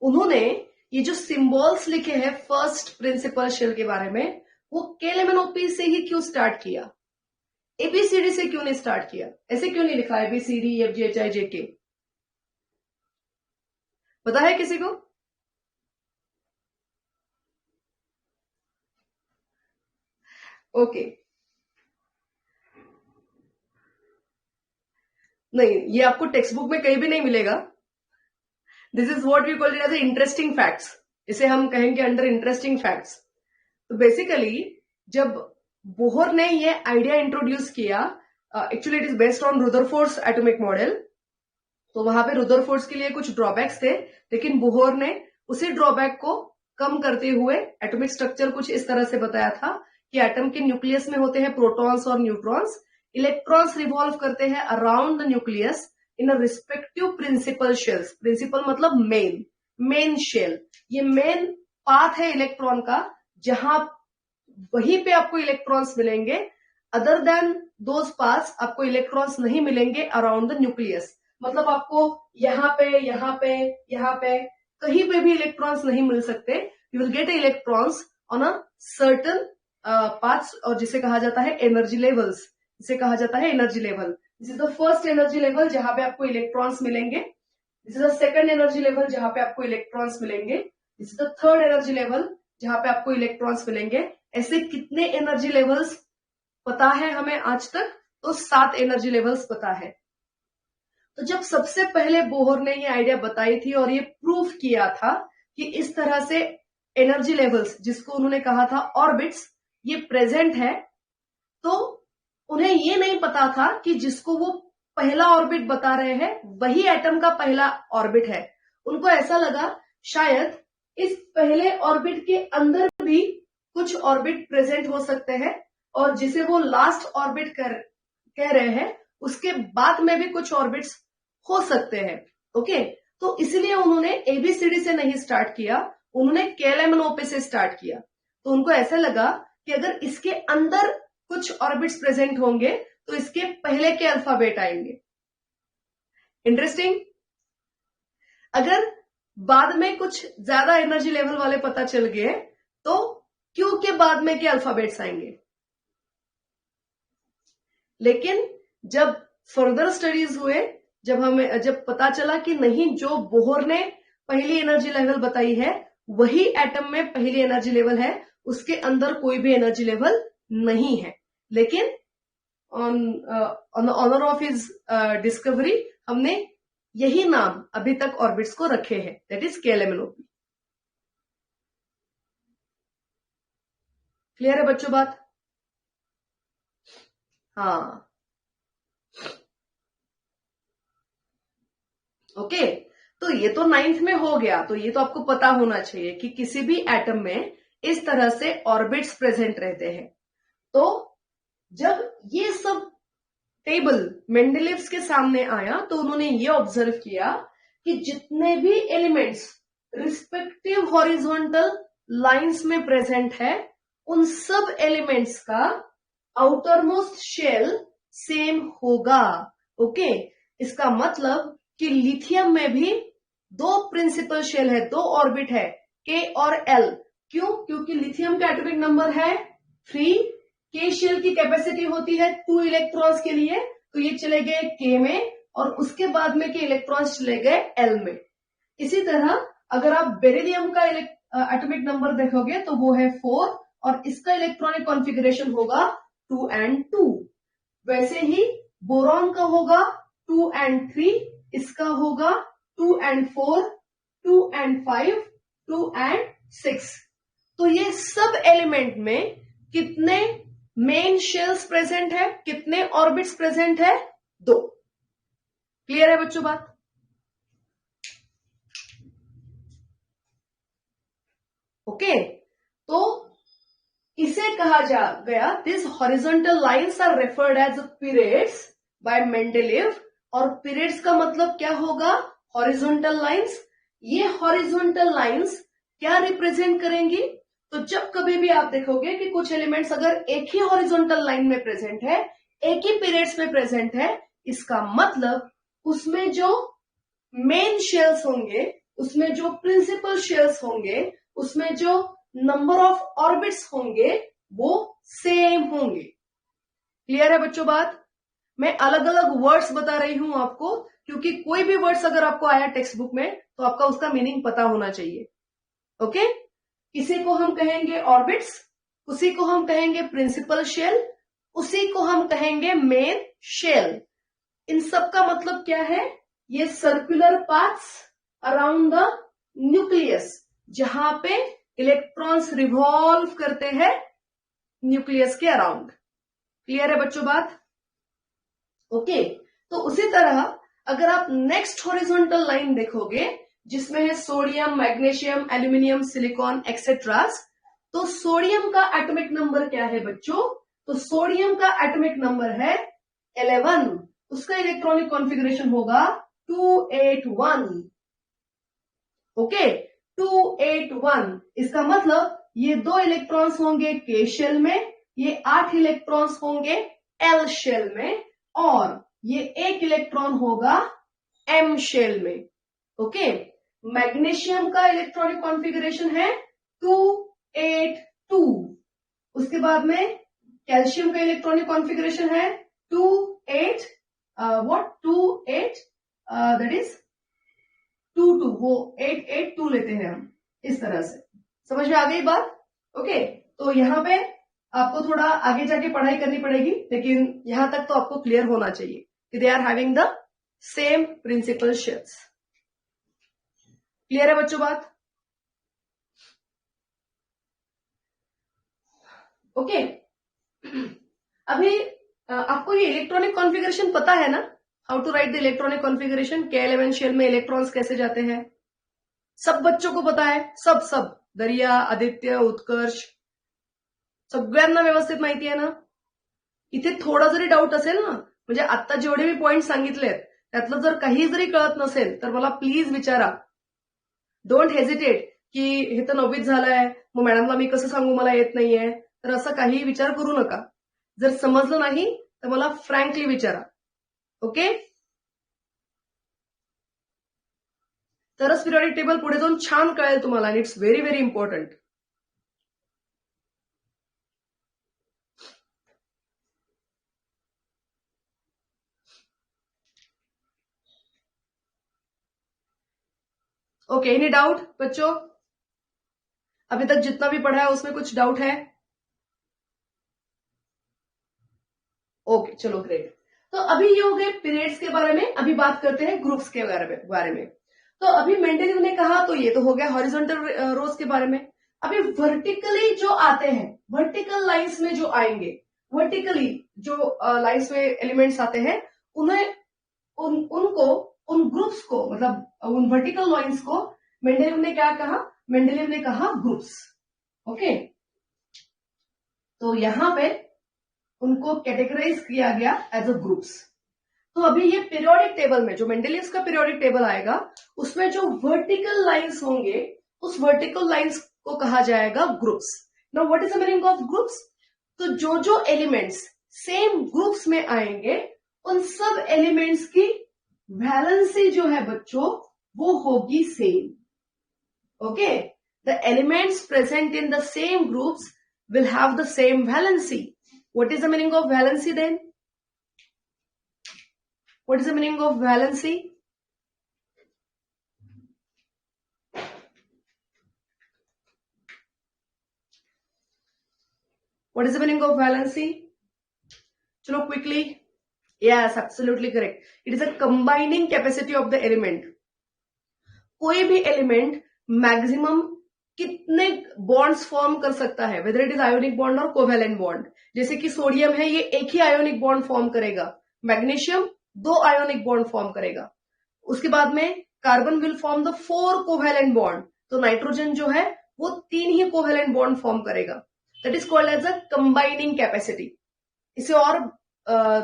उन्होंने ये जो सिंबल्स लिखे हैं फर्स्ट प्रिंसिपल शेल के बारे में, वो KLMNOP से ही क्यों स्टार्ट किया? ABCD से क्यों नहीं स्टार्ट किया? ऐसे क्यों नहीं लिखा ABCD EFGHIJK? पता है किसी को? ओके, नहीं, ये आपको टेक्स्ट बुक में कहीं भी नहीं मिलेगा. This is what we call it as interesting facts. इसे हम कहेंगे अंडर इंटरेस्टिंग फैक्ट्स. तो बेसिकली जब बोहर ने ये आइडिया इंट्रोड्यूस किया, actually it is based on Rutherford's atomic model. तो वहां पे रुदरफोर्ड्स के लिए कुछ ड्रॉबैक्स थे, लेकिन बोहर ने उसी ड्रॉबैक को कम करते हुए एटॉमिक स्ट्रक्चर कुछ इस तरह से बताया था कि एटम के न्यूक्लियस में होते हैं प्रोटॉन्स और न्यूट्रॉन्स. इलेक्ट्रॉन्स रिवॉल्व करते हैं around the nucleus in a respective principal shells. Principal मतलब मेन शेल. ये मेन पाथ है इलेक्ट्रॉन का, जहां वहीं पे आपको इलेक्ट्रॉन्स मिलेंगे. अदर देन दोज पाथ्स आपको इलेक्ट्रॉन्स नहीं मिलेंगे अराउंड द न्यूक्लियस. मतलब आपको यहाँ पे कहीं पे भी इलेक्ट्रॉन्स नहीं मिल सकते. You will get electrons on a certain paths, और जिसे कहा जाता है energy levels. This is the first energy level जहां पे आपको इलेक्ट्रॉन्स मिलेंगे. This is the second energy level जहां पे आपको इलेक्ट्रॉन्स मिलेंगे. This is the third energy level जहां पे आपको इलेक्ट्रॉन्स मिलेंगे. ऐसे कितने एनर्जी लेवल्स पता है हमें आज तक? तो 7 एनर्जी लेवल्स पता है. तो जब सबसे पहले बोहर ने ये आइडिया बताई थी और ये प्रूफ किया था कि इस तरह से एनर्जी लेवल्स, जिसको उन्होंने कहा था ऑर्बिट्स, ये प्रेजेंट है, तो उन्हें ये नहीं पता था कि जिसको वो पहला ऑर्बिट बता रहे हैं वही एटम का पहला ऑर्बिट है. उनको ऐसा लगा शायद इस पहले ऑर्बिट के अंदर भी कुछ ऑर्बिट प्रेजेंट हो सकते हैं, और जिसे वो लास्ट ऑर्बिट कह रहे हैं उसके बाद में भी कुछ ऑर्बिट्स हो सकते हैं. ओके, तो इसलिए उन्होंने ABCD से नहीं स्टार्ट किया, उन्होंने KLMNOP से स्टार्ट किया. तो उनको ऐसा लगा कि अगर इसके अंदर कुछ ऑर्बिट्स प्रेजेंट होंगे तो इसके पहले के अल्फाबेट आएंगे. इंटरेस्टिंग. अगर बाद में कुछ ज्यादा एनर्जी लेवल वाले पता चल गए तो Q के बाद में के अल्फाबेट्स आएंगे. लेकिन जब फर्दर स्टडीज हुए, जब पता चला कि नहीं, जो बोहर ने पहली एनर्जी लेवल बताई है वही एटम में पहली एनर्जी लेवल है, उसके अंदर कोई भी एनर्जी लेवल नहीं है. लेकिन on the honour of his discovery हमने यही नाम अभी तक ऑर्बिट्स को रखे हैं, दैट इज KLMNOP. क्लियर है बच्चों बात? हाँ, ओके. तो ये तो 9th में हो गया. तो ये तो आपको पता होना चाहिए कि किसी भी एटम में इस तरह से ऑर्बिट्स प्रेजेंट रहते हैं. तो जब ये सब टेबल मेंडलीव्स के सामने आया तो उन्होंने ये ऑब्जर्व किया कि जितने भी एलिमेंट्स रिस्पेक्टिव हॉरिजॉन्टल लाइंस में प्रेजेंट है उन सब एलिमेंट्स का आउटर मोस्ट शेल सेम होगा। ओके, इसका मतलब कि लिथियम में भी दो प्रिंसिपल शेल है, दो ऑर्बिट है, के और एल। क्यों? क्योंकि लिथियम का एटॉमिक नंबर है 3, के शेल की कैपेसिटी होती है 2 इलेक्ट्रॉन्स के लिए, तो ये चले गए के में और उसके बाद में के इलेक्ट्रॉन्स चले गए एल में। इसी तरह अगर आप बेरिलियम का एटॉमिक नंबर देखोगे तो वो है 4 और इसका इलेक्ट्रॉनिक कॉन्फ़िगरेशन होगा 2 and 2। वैसे ही बोरॉन का होगा 2 and 3, इसका होगा 2 and 4, 2 and 5, 2 and 6। तो ये सब एलिमेंट में कितने मेन शेल्स प्रेजेंट है, कितने ऑर्बिट्स प्रेजेंट है? 2। क्लियर है बच्चों बात? ओके, तो इसे कहा जा गया this horizontal lines are referred as periods by Mendeleev. और पीरियड्स का मतलब क्या होगा? Horizontal lines. ये हॉरिजॉन्टल लाइंस क्या रिप्रेजेंट करेंगी? तो जब कभी भी आप देखोगे कि कुछ एलिमेंट्स अगर एक ही हॉरिजॉन्टल लाइन में प्रेजेंट है, एक ही पीरियड्स में प्रेजेंट है, इसका मतलब उसमें जो मेन शेल्स होंगे, उसमें जो प्रिंसिपल शेल्स होंगे, उसमें जो नंबर ऑफ ऑर्बिट्स होंगे वो सेम होंगे। क्लियर है बच्चों बात? मैं अलग अलग वर्ड्स बता रही हूं आपको, क्योंकि कोई भी वर्ड्स अगर आपको आया टेक्स्ट बुक में तो आपका उसका मीनिंग पता होना चाहिए। ओके, किसी को हम कहेंगे ऑर्बिट्स, उसी को हम कहेंगे प्रिंसिपल शेल, उसी को हम कहेंगे मेन शेल। इन सब का मतलब क्या है? ये circular paths around the nucleus, जहां पे इलेक्ट्रॉन्स रिवॉल्व करते हैं न्यूक्लियस के अराउंड। क्लियर है बच्चों बात? ओके, तो उसी तरह अगर आप नेक्स्ट हॉरिजॉन्टल लाइन देखोगे जिसमें है sodium, magnesium, aluminium, silicon etcetera, तो सोडियम का एटॉमिक नंबर क्या है बच्चों? तो सोडियम का एटॉमिक नंबर है 11, उसका इलेक्ट्रॉनिक कॉन्फ़िगरेशन होगा 281। ओके, 281। इसका मतलब ये 2 इलेक्ट्रॉन्स होंगे के शेल में, ये 8 इलेक्ट्रॉन्स होंगे एल शेल में और ये 1 इलेक्ट्रॉन होगा एम शेल में। ओके, मैग्नीशियम का इलेक्ट्रॉनिक कॉन्फ़िगरेशन है 282। उसके बाद में कैल्शियम का इलेक्ट्रॉनिक कॉन्फ़िगरेशन है 28 दैट इज 22, वो 882 लेते हैं हम, इस तरह से। समझ में आ गई बात? ओके, तो यहां पे आपको थोड़ा आगे जाके पढ़ाई करनी पड़ेगी, लेकिन यहां तक तो आपको क्लियर होना चाहिए कि they are having the same principal shells. Clear है बच्चों बात? ओके, अभी आपको ये इलेक्ट्रॉनिक कॉन्फ़िगरेशन पता है ना? How to write the electronic configuration, K11 shell में इलेक्ट्रॉन्स कैसे जाते हैं? सब बच्चों को पता है? सब दरिया, आदित्य, उत्कर्ष, सगळ्यांना व्यवस्थित माहिती आहे ना? इथे थोडा जरी डाऊट असेल ना, म्हणजे आता जेवढे मी पॉइंट सांगितलेत त्यातलं जर काही जरी कळत नसेल तर मला प्लीज विचारा. डोंट हेजिटेट की हे तर 9वीत झालंय, मग मॅडमला मी कसं सांगू मला येत नाहीये, तर असा काही विचार करू नका. जर समजलं नाही तर मला फ्रँकली विचारा. ओके, तरच पिरियडिक टेबल पुढे जाऊन छान कळेल तुम्हाला. आणि it's very very important. Okay, any doubt बच्चों? अभी तक जितना भी पढ़ा है उसमें कुछ डाउट है? ओके, चलो ग्रेट। तो अभी ये हो गए पीरियड्स के बारे में, अभी बात करते हैं ग्रुप्स के बारे में। तो अभी मेंडेलीव ने कहा तो ये तो हो गया हॉरिजॉन्टल रोज के बारे में। अभी वर्टिकली जो आते हैं, वर्टिकल लाइंस में जो आएंगे, वर्टिकली जो लाइंस में एलिमेंट्स आते हैं, उन्हें उनको उन ग्रुप्स को, मतलब उन वर्टिकल लाइंस को मेंडेलीव ने क्या कहा? मेंडेलीव ने कहा ग्रुप्स। ओके, तो यहां पे उनको कैटेगराइज किया गया एज अ ग्रुप्स। तो अभी ये पीरियोडिक टेबल में जो मेंडेलियव्स का पीरियोडिक टेबल आएगा उसमें जो वर्टिकल लाइंस होंगे उस वर्टिकल लाइंस को कहा जाएगा groups. Now what is the meaning of groups? तो जो जो एलिमेंट्स सेम ग्रुप्स में आएंगे उन सब एलिमेंट्स की वैलेंसी जो है बच्चों वो होगी same. Okay, the elements present in the same groups will have the same valency. What is the meaning of valency then? What is the meaning of valency? What is the meaning of valency? Chalo quickly. Yes, absolutely correct. It is a combining capacity of the element. कोई भी एलिमेंट मैक्सिमम कितने बॉन्ड्स फॉर्म कर सकता है, whether it is ionic bond और कोवेलेंट बॉन्ड। जैसे कि सोडियम है, ये एक ही आयोनिक बॉन्ड फॉर्म करेगा, मैग्नीशियम 2 आयोनिक बॉन्ड फॉर्म करेगा। उसके बाद में carbon will form the 4 covalent bond, तो नाइट्रोजन जो है वो 3 ही कोवेलेंट बॉन्ड फॉर्म करेगा। That is called as a combining capacity. इसे और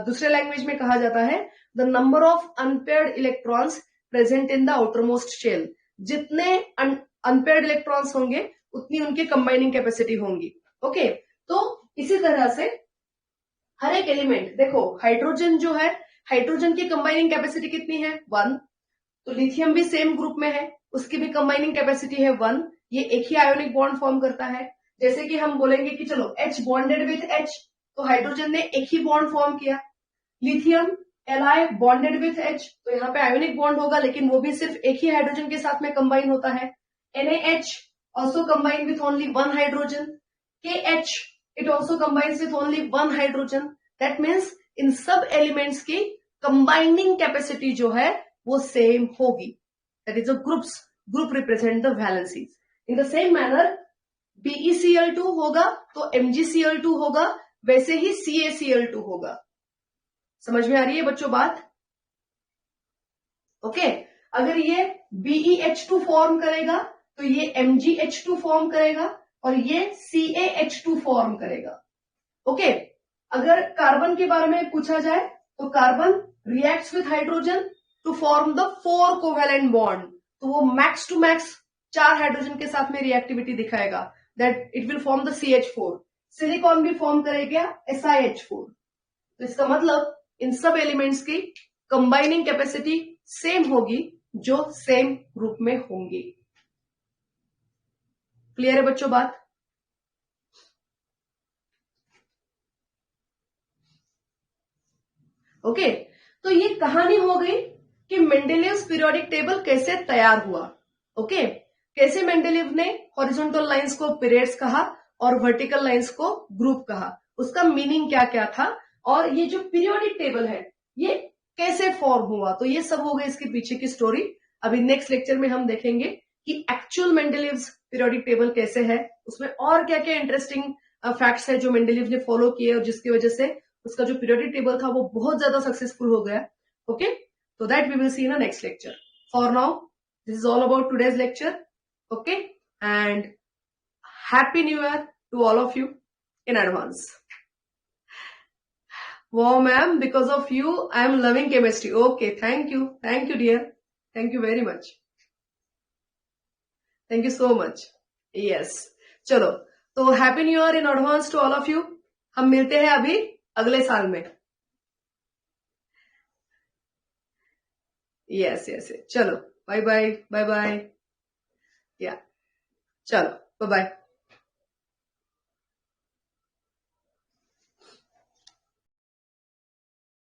दूसरे लैंग्वेज में कहा जाता है the number of unpaired electrons present in the outermost shell. जितने अनपेयर्ड इलेक्ट्रॉन्स होंगे उतनी उनकी कंबाइनिंग कैपेसिटी होंगी। ओके, तो इसी तरह से हर एक एलिमेंट, देखो हाइड्रोजन जो है, हाइड्रोजन की कंबाइनिंग कैपेसिटी कितनी है? 1। तो लिथियम भी सेम ग्रुप में है, उसकी भी कंबाइनिंग कैपेसिटी है 1। ये एक ही आयोनिक बॉन्ड फॉर्म करता है। जैसे कि हम बोलेंगे कि चलो H बॉन्डेड विथ H, तो हाइड्रोजन ने एक ही बॉन्ड फॉर्म किया। Lithium Li bonded with H, तो यहाँ पे आयोनिक बॉन्ड होगा लेकिन वो भी सिर्फ एक ही हाइड्रोजन के साथ में कंबाइन होता है। NaH also combined with only one hydrogen. KH it also combines with only one hydrogen. That means इन सब एलिमेंट्स की कंबाइनिंग कैपेसिटी जो है वो सेम होगी। That is a groups, group represent the valencies. In the same manner BeCl2 होगा तो MgCl2 होगा, वैसे ही CaCl2 होगा। समझ में आ रही है बच्चों बात? ओके, अगर ये BeH2 फॉर्म करेगा तो ये MgH2 फॉर्म करेगा और ये CaH2 फॉर्म करेगा। ओके, अगर कार्बन के बारे में पूछा जाए तो carbon reacts with hydrogen to form the 4 covalent bond, तो वो मैक्स टू मैक्स 4 हाइड्रोजन के साथ में रिएक्टिविटी दिखाएगा, that it will form the CH4। Silicon भी फॉर्म करेगा SiH4। तो इसका मतलब इन सब एलिमेंट्स की कंबाइनिंग कैपेसिटी सेम होगी जो सेम ग्रुप में होंगी। क्लियर है बच्चों बात? ओके, तो ये कहानी हो गई कि मेंडेलियव्स पीरियोडिक टेबल कैसे तैयार हुआ। ओके, कैसे मेंडेलिव ने हॉरिजॉन्टल लाइंस को पीरियड्स कहा और वर्टिकल लाइंस को ग्रुप कहा, उसका मीनिंग क्या क्या था, और ये जो पीरियोडिक टेबल है ये कैसे फॉर्म हुआ। तो ये सब हो गई इसके पीछे की स्टोरी। अभी नेक्स्ट लेक्चर में हम देखेंगे कि एक्चुअल मेंडेलिव्स पीरियोडिक टेबल कैसे है, उसमें और क्या क्या इंटरेस्टिंग फैक्ट्स है जो मेंडेलिव ने फॉलो किए और जिसकी वजह से उसका जो पीरियोडिक टेबल था वो बहुत ज्यादा सक्सेसफुल हो गया। Okay, so that we will see in the next lecture. For now, this is all about today's lecture. Okay, and Happy New Year to all of you in advance. Wow, ma'am, because of you, I am loving chemistry. Okay, thank you. Thank you, dear. Thank you very much. Thank you so much. Yes. चलो, तो Happy New Year in advance to all of you. हम मिलते हैं अभी अगले साल में। यस यस, चलो बाय बाय बाय बाय। या चलो बाय बाय।